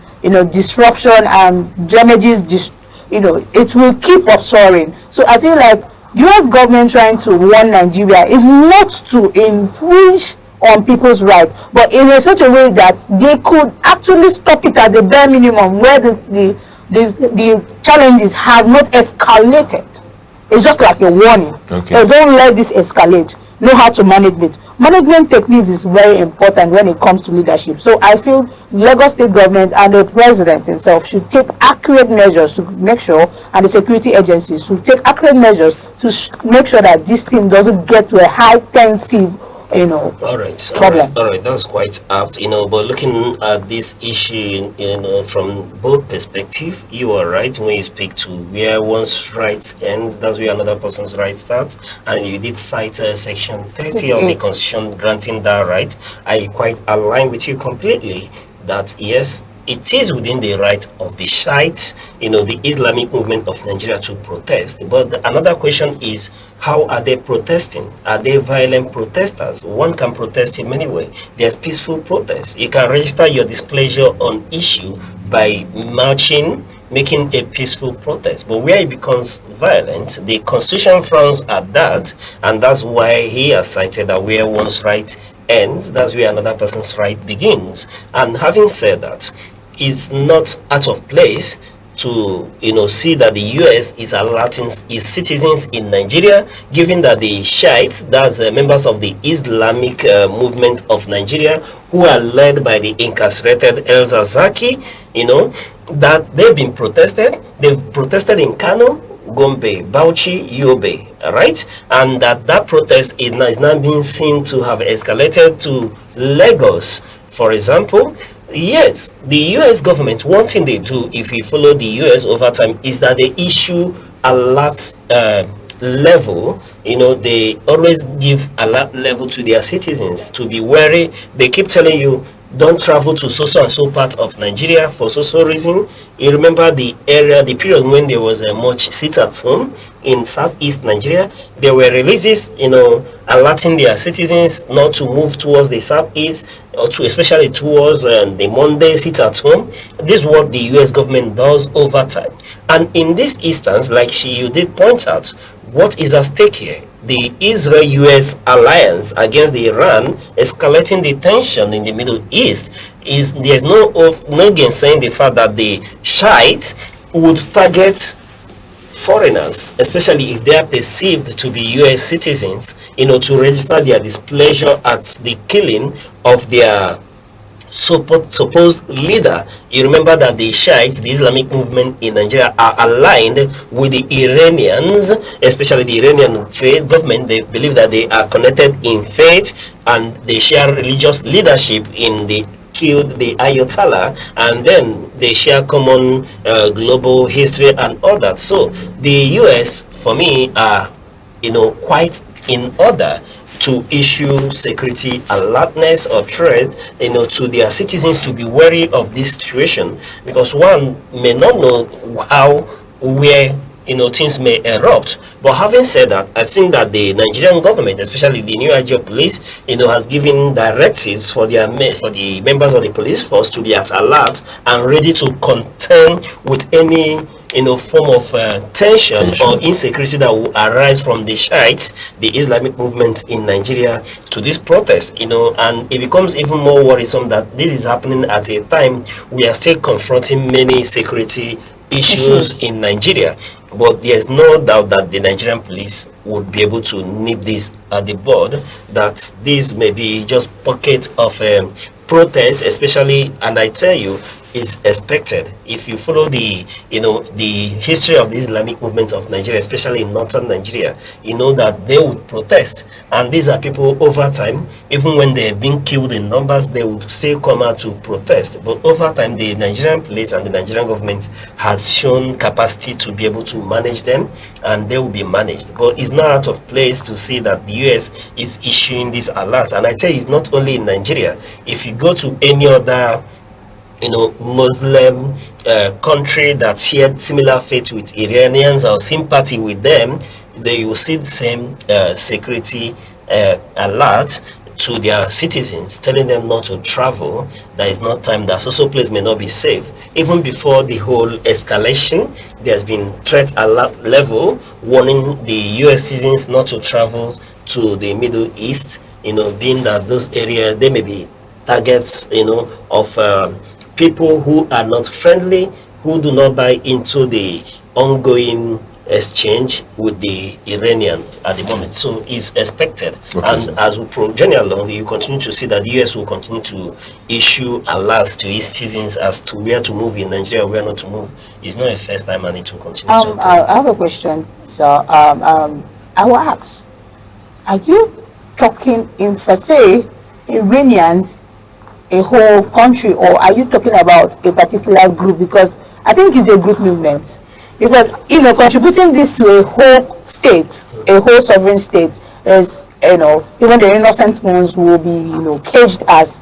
S3: disruption and damages. It will keep up soaring. So I feel like U.S. government trying to warn Nigeria is not to infringe on people's rights, but in such a way that they could actually stop it at the bare minimum, where the challenges have not escalated. It's just like a warning.
S1: Okay.
S3: Don't let this escalate. Know how to manage it. Management techniques is very important when it comes to leadership. So I feel Lagos State government and the president himself should take accurate measures to make sure, and the security agencies should take accurate measures to make sure that this thing doesn't get to a high tensive problem.
S2: All right, that's quite apt, but looking at this issue, from both perspectives, you are right when you speak to where one's rights ends, that's where another person's right starts, and you did cite section 30 of the Constitution granting that right. I quite align with you completely that yes, it is within the right of the Shiites, the Islamic movement of Nigeria, to protest. But another question is, how are they protesting? Are they violent protesters? One can protest in many ways. There's peaceful protest. You can register your displeasure on issue by marching, making a peaceful protest. But where it becomes violent, the Constitution frowns at that, and that's why he has cited that where one's right ends, that's where another person's right begins. And having said that, it's not out of place to see that the US is alerting its citizens in Nigeria, given that the Shiites, that's members of the Islamic movement of Nigeria, who are led by the incarcerated El Zazaki, that they've been protested. They've protested in Kano, Gombe, Bauchi, Yobe, right? And that protest is now being seen to have escalated to Lagos, for example. Yes, the US government, one thing they do, if you follow the US over time, is that they issue alert level. They always give alert level to their citizens to be wary. They keep telling you, don't travel to so and so part of Nigeria for so reason. You remember the period when there was a much sit at home in southeast Nigeria. There were releases, alerting their citizens not to move towards the southeast, or especially towards the Monday sit at home. This is what the US government does over time. And in this instance, like you did point out, what is at stake here? The Israel-US alliance against the Iran, escalating the tension in the Middle East. There's no gainsaying the fact that the Shiites would target foreigners, especially if they are perceived to be US citizens, to register their displeasure at the killing of their supposed leader. You remember that the Shiites, the Islamic movement in Nigeria, are aligned with the Iranians, especially the Iranian faith government. They believe that they are connected in faith, and they share religious leadership in the killed the Ayatollah, and then they share common global history and all that. So the US, for me, are quite in order to issue security alertness or threat, to their citizens to be wary of this situation, because one may not know where things may erupt. But having said that, I think that the Nigerian government, especially the new IG of police, has given directives for the members of the police force to be at alert and ready to contend with any form of tension or insecurity that will arise from the Shiites, the Islamic movement in Nigeria, to this protest, and it becomes even more worrisome that this is happening at a time we are still confronting many security issues in Nigeria. But there's no doubt that the Nigerian police would be able to nip this at the bud, that this may be just pocket of protests, especially, and I tell you, is expected. If you follow the history of the Islamic movement of Nigeria, especially in northern Nigeria, you know that they would protest, and these are people over time, even when they've been killed in numbers, they would still come out to protest. But over time, the Nigerian police and the Nigerian government has shown capacity to be able to manage them, and they will be managed. But it's not out of place to see that the US is issuing this alert, and I tell you, it's not only in Nigeria. If you go to any other Muslim country that shared similar faith with Iranians or sympathy with them, they will see the same security alert to their citizens, telling them not to travel. There is no time, that social place may not be safe. Even before the whole escalation, there's been threat alert level warning the US citizens not to travel to the Middle East, being that those areas, they may be targets, of people who are not friendly, who do not buy into the ongoing exchange with the Iranians at the moment. So it's expected. Okay. And as we journey along, you continue to see that the US will continue to issue alerts to its citizens as to where to move in Nigeria, where not to move. It's not a first time, and it will continue.
S3: I have a question. So I will ask, are you talking in, for say, Iranians, a whole country, or are you talking about a particular group? Because I think it's a group movement. Because contributing this to a whole state, a whole sovereign state, is even the innocent ones will be caged as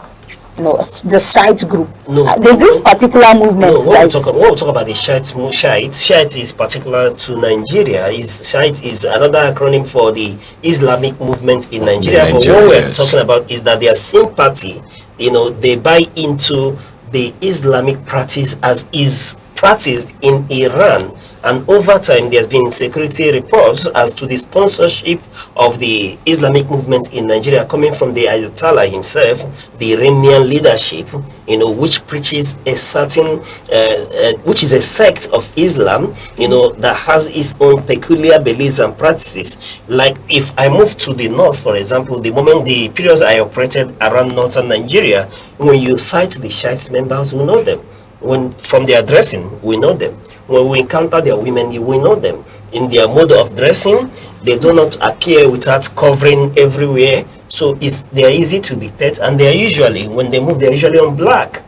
S3: the Shiite group. No, there's this particular movement.
S2: No, when we talk about the Shiite is particular to Nigeria. Shiite is another acronym for the Islamic movement in Nigeria. But what we're talking about is that their sympathy, they buy into the Islamic practice as is practiced in Iran. And over time, there's been security reports as to the sponsorship of the Islamic movement in Nigeria coming from the Ayatollah himself, the Iranian leadership, which preaches a certain, which is a sect of Islam, that has its own peculiar beliefs and practices. Like if I move to the north, for example, the periods I operated around northern Nigeria, when you cite the Shiite members, we know them. From their dressing, we know them. When we encounter their women, we know them. In their mode of dressing, they do not appear without covering everywhere. So they are easy to detect, and they are usually, when they move, they are usually on black.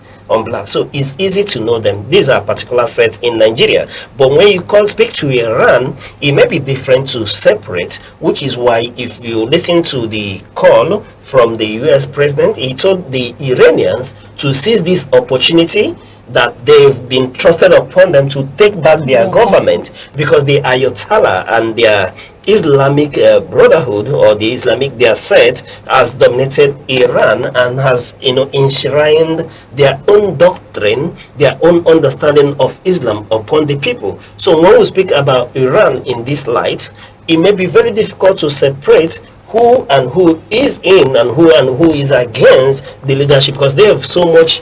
S2: So it's easy to know them. These are particular sets in Nigeria. But when you speak to Iran, it may be different to separate, which is why if you listen to the call from the US president, he told the Iranians to seize this opportunity that they've been trusted upon them to take back their government, because the Ayatollah and their Islamic Brotherhood, or the Islamic, their sect, has dominated Iran and has enshrined their own doctrine, their own understanding of Islam upon the people. So when we speak about Iran in this light, it may be very difficult to separate who is in and who is against the leadership, because they have so much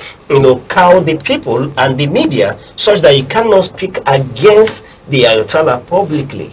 S2: cowed the people and the media, such that you cannot speak against the Ayatollah publicly,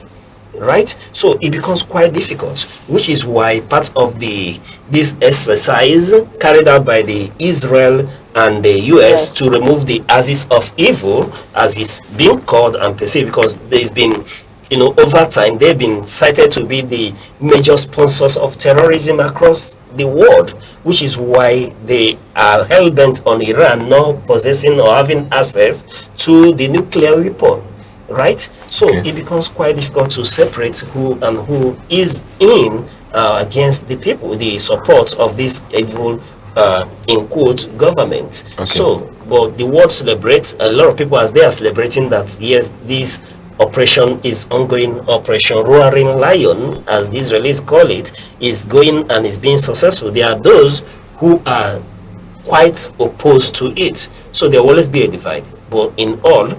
S2: right? So it becomes quite difficult, which is why part of this exercise carried out by the Israel and the US to remove the axis of evil, as it's being called and perceived, because there's been over time, they've been cited to be the major sponsors of terrorism across the world, which is why they are hell-bent on Iran not possessing or having access to the nuclear weapon, right? So it becomes quite difficult to separate who is in against the people, the support of this evil, in quote, government. So, but the world celebrates, a lot of people, as they are celebrating that, yes, this operation is ongoing, Operation Roaring Lion, as the Israelis call it, is going and is being successful. There are those who are quite opposed to it. So there will always be a divide. But in all,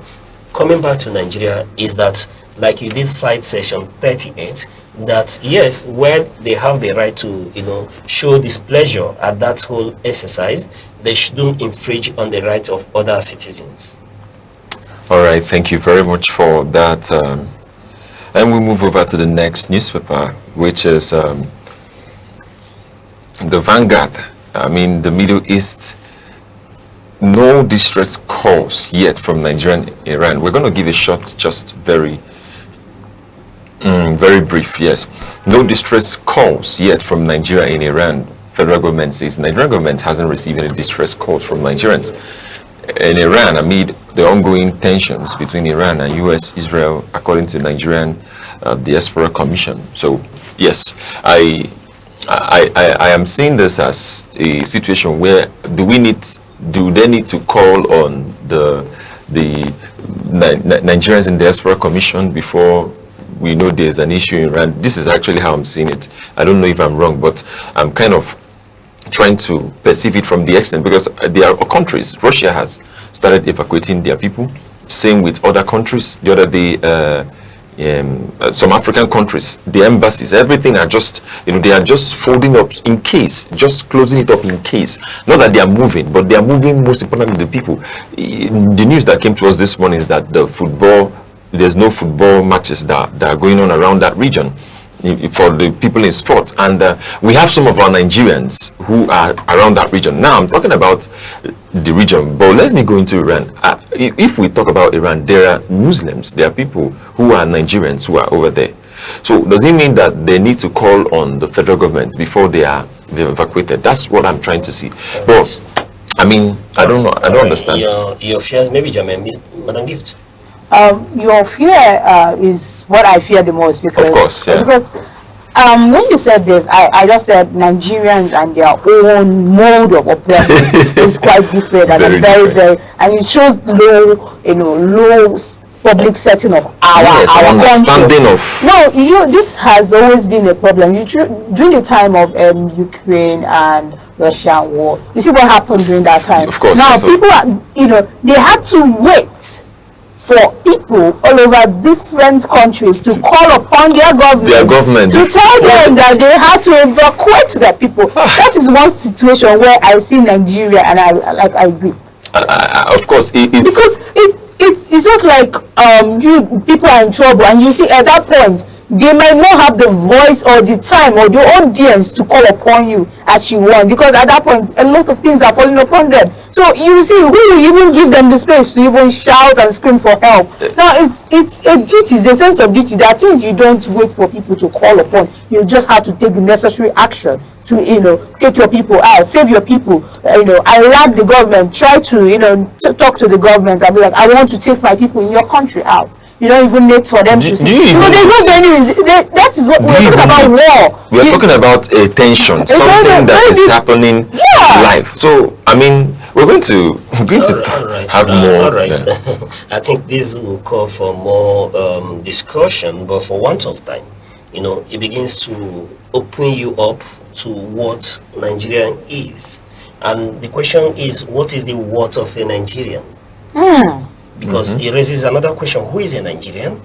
S2: coming back to Nigeria is that, like you did cite section 38, that yes, where they have the right to, show displeasure at that whole exercise, they shouldn't infringe on the rights of other citizens.
S1: All right, thank you very much for that. And we move over to the next newspaper, which is the Vanguard. I mean, the Middle East. No distress calls yet from Nigeria and Iran. We're going to give a short, just very brief. Yes, no distress calls yet from Nigeria and Iran. Federal government says Nigerian government hasn't received any distress calls from Nigerians and Iran amid the ongoing tensions between Iran and U.S. Israel, according to Nigerian Diaspora Commission. So yes, I am seeing this as a situation where do they need to call on the Nigerians in Diaspora Commission before we know there's an issue in Iran? This is actually how I'm seeing it. I don't know if I'm wrong, but I'm kind of trying to perceive it from the extent, because there are countries. Russia has started evacuating their people. Same with other countries. The other day, some African countries, the embassies, everything are just, they are just folding up in case, just closing it up in case. Not that they are moving, but they are moving, most importantly, the people. The news that came to us this morning is that there's no football matches that are going on around that region for the people in sports, and we have some of our Nigerians who are around that region. Now I'm talking about the region, but let me go into Iran. If we talk about Iran, there are Muslims, there are people who are Nigerians who are over there. So does it mean that they need to call on the federal government before they're evacuated? That's what I'm trying to see. But I mean, I don't know, I don't understand.
S2: Your fears, maybe Jermaine, Madam Gift.
S3: Your fear is what I fear the most, because,
S1: of course, yeah.
S3: Because when you said this, I just said Nigerians and their own mode of operating is quite different, and very, and it shows low public setting of our
S1: understanding
S3: country.
S1: Of
S3: No, this has always been a problem. During the time of Ukraine and Russian war, you see what happened during that time.
S1: Of course.
S3: Now people are, they had to wait for people all over different countries to call upon their government to tell them that they had to evacuate their people. That is one situation where I see Nigeria, and I agree.
S1: Of course,
S3: because it's just like you people are in trouble, and you see at that point they might not have the voice or the time or the audience to call upon you as you want, because at that point a lot of things are falling upon them. So you see, who will even give them the space to even shout and scream for help? Now it's a duty, it's a sense of duty. There are things you don't wait for people to call upon. You just have to take the necessary action to take your people out, save your people. I like the government, try to talk to the government and be like, I want to take my people in your country out. You don't even need for them to see. That is what we're talking about. War.
S1: We are talking about a tension, something that is happening live. So I mean, we're going to have more.
S2: All right. Yeah. I think this will call for more discussion, but for want of time, it begins to open you up to what Nigerian is, and the question is, what is the worth of a Nigerian? Because it raises another question: who is a Nigerian?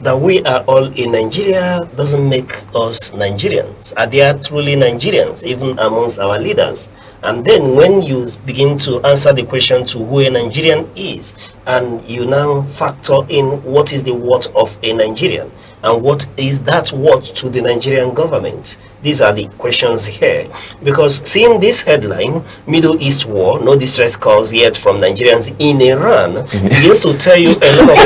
S2: That we are all in Nigeria doesn't make us Nigerians. Are there truly Nigerians, even amongst our leaders? And then when you begin to answer the question to who a Nigerian is, and you now factor in what is the worth of a Nigerian, and what is that worth to the Nigerian government? These are the questions here. Because seeing this headline, Middle East war, no distress calls yet from Nigerians in Iran, begins to tell you a lot of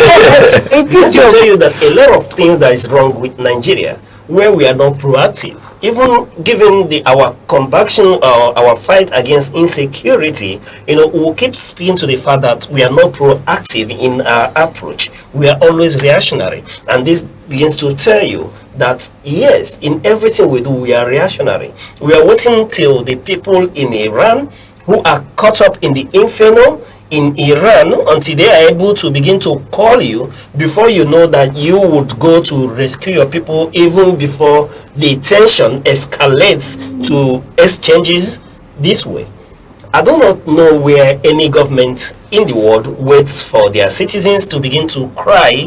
S2: things. Begins to tell you that a lot of things that is wrong with Nigeria, where we are not proactive. Even given our combaction or our fight against insecurity, we'll keep speaking to the fact that we are not proactive in our approach. We are always reactionary. And this begins to tell you that yes, in everything we do, we are reactionary. We are waiting till the people in Iran who are caught up in the inferno in Iran until they are able to begin to call you before you know that you would go to rescue your people, even before the tension escalates to exchanges this way. I do not know where any government in the world waits for their citizens to begin to cry,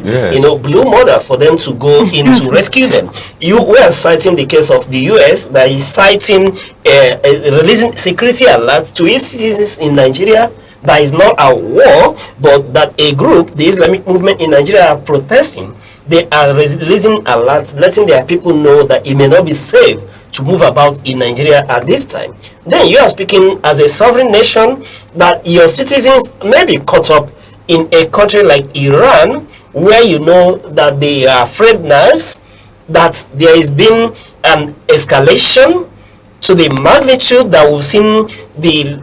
S2: blue mother, for them to go in to rescue them. You were citing the case of the US that is citing releasing security alerts to its citizens in Nigeria. That is not a war, but that a group, the Islamic movement in Nigeria, are protesting. They are releasing alerts, letting their people know that it may not be safe to move about in Nigeria at this time. Then you are speaking as a sovereign nation that your citizens may be caught up in a country like Iran, where you know that they are frayed knives, that there has been an escalation to the magnitude that we've seen the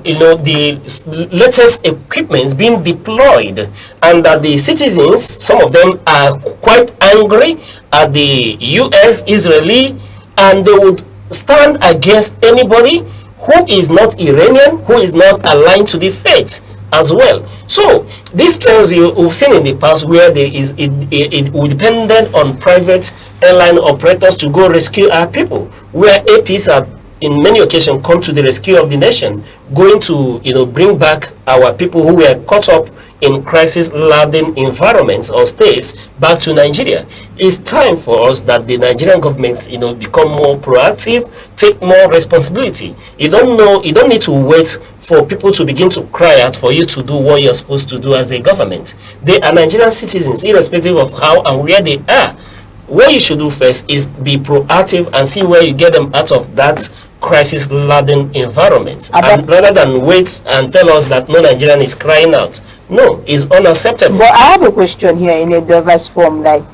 S2: latest equipments being deployed, and that the citizens, some of them are quite angry at the US, Israeli, and they would stand against anybody who is not Iranian, who is not aligned to the faith as well. So this tells you, we've seen in the past where there is it depended on private airline operators to go rescue our people, where APs are in many occasions come to the rescue of the nation, going to bring back our people who were caught up in crisis-laden environments or states back to Nigeria. It's time for us that the Nigerian governments become more proactive, take more responsibility. You don't need to wait for people to begin to cry out for you to do what you're supposed to do as a government. They are Nigerian citizens, irrespective of how and where they are. What you should do first is be proactive and see where you get them out of that crisis-laden environment, and rather than wait and tell us that no Nigerian is crying out. No, it's unacceptable.
S3: But I have a question here in a diverse form. Like,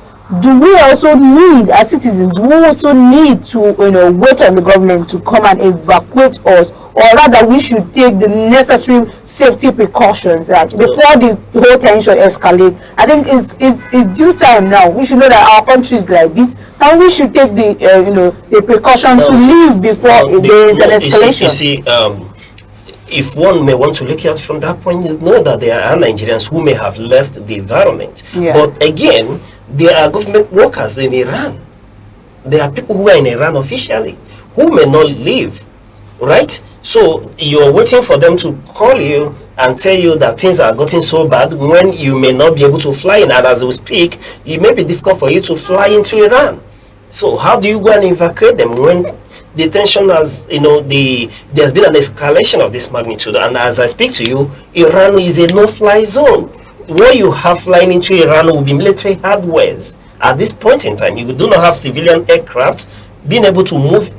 S3: do we also need, as citizens, do we also need to wait on the government to come and evacuate us, or rather we should take the necessary safety precautions, like before the whole tension escalate? I think it's due time now. We should know that our country is like this, and we should take the precaution to leave before there is an escalation.
S2: You see, if one may want to look at it from that point, you know that there are Nigerians who may have left the environment. Yeah. But again, there are government workers in Iran. There are people who are in Iran officially who may not leave, right? So you're waiting for them to call you and tell you that things are getting so bad when you may not be able to fly in. And as we speak, it may be difficult for you to fly into Iran. So how do you go and evacuate them when the tension has, there's been an escalation of this magnitude? And as I speak to you, Iran is a no-fly zone. What you have flying into Iran will be military hardwares. At this point in time, you do not have civilian aircraft being able to move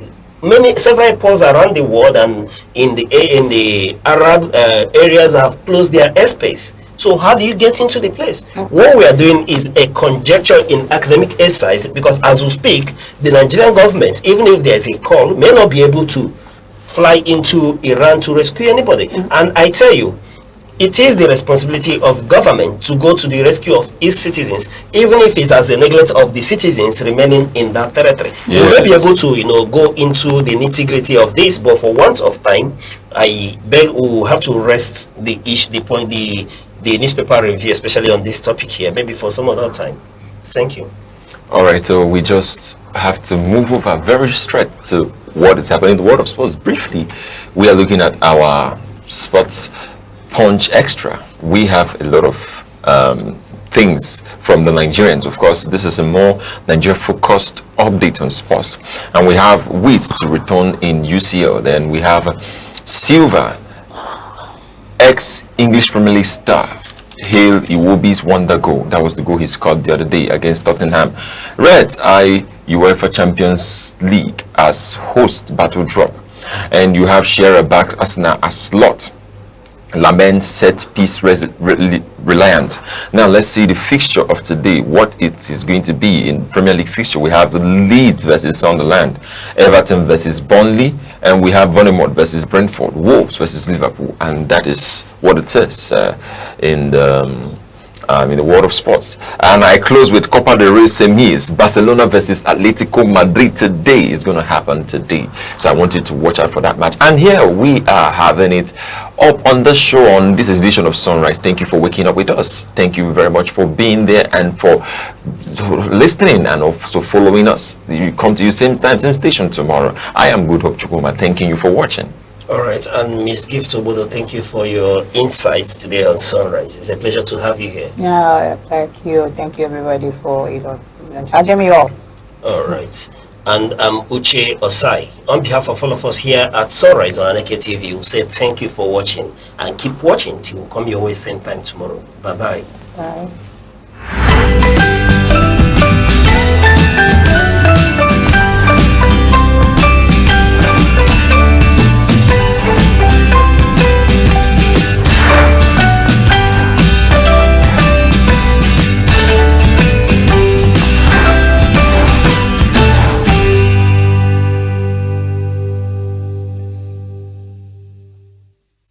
S2: several airports around the world, and in the Arab areas have closed their airspace. So how do you get into the place? What we are doing is a conjecture in academic exercise, because as we speak, the Nigerian government, even if there is a call, may not be able to fly into Iran to rescue anybody. And I tell you, it is the responsibility of government to go to the rescue of its citizens, even if it's as a neglect of the citizens remaining in that territory. Yes. You may be able to, go into the nitty-gritty of this, but for want of time, I beg we have to rest the newspaper review, especially on this topic here, maybe for some other time. Thank you.
S1: All right, so we just have to move over very straight to what is happening in the world of sports. Briefly, we are looking at our sports punch extra. We have a lot of things from the Nigerians. Of course, this is a more Nigeria-focused update on sports. And we have Wheat to return in UCL. Then we have Silva, ex-English Premier League star, hail Iwobi's wonder goal. That was the goal he scored the other day against Tottenham. Reds eye UEFA Champions League as host battle drop. And you have Shearer backed Arsenal as slot. Lament set piece reliant. Now let's see the fixture of today, what it is going to be in Premier League fixture. We have Leeds versus Sunderland, Everton versus Burnley, and we have Bournemouth versus Brentford, Wolves versus Liverpool, and that is what it is in the world of sports. And I close with Copa del Rey semis, Barcelona versus Atletico Madrid today. It's going to happen today, so I want you to watch out for that match. And here we are having it up on the show on this edition of Sunrise. Thank you for waking up with us. Thank you very much for being there and for listening and also following us. You come to you same time, same station tomorrow. I am Good Hope Chukuma, thanking you for watching.
S2: All right, and Miss Gift Obodo, thank you for your insights today on Sunrise. It's a pleasure to have you here.
S3: Yeah, thank you everybody for charging me up.
S2: All right. And I'm Uche Osai. On behalf of all of us here at Sunrise on ANEKE TV, we'll say thank you for watching and keep watching till we'll come your way same time tomorrow. Bye-bye.
S3: Bye.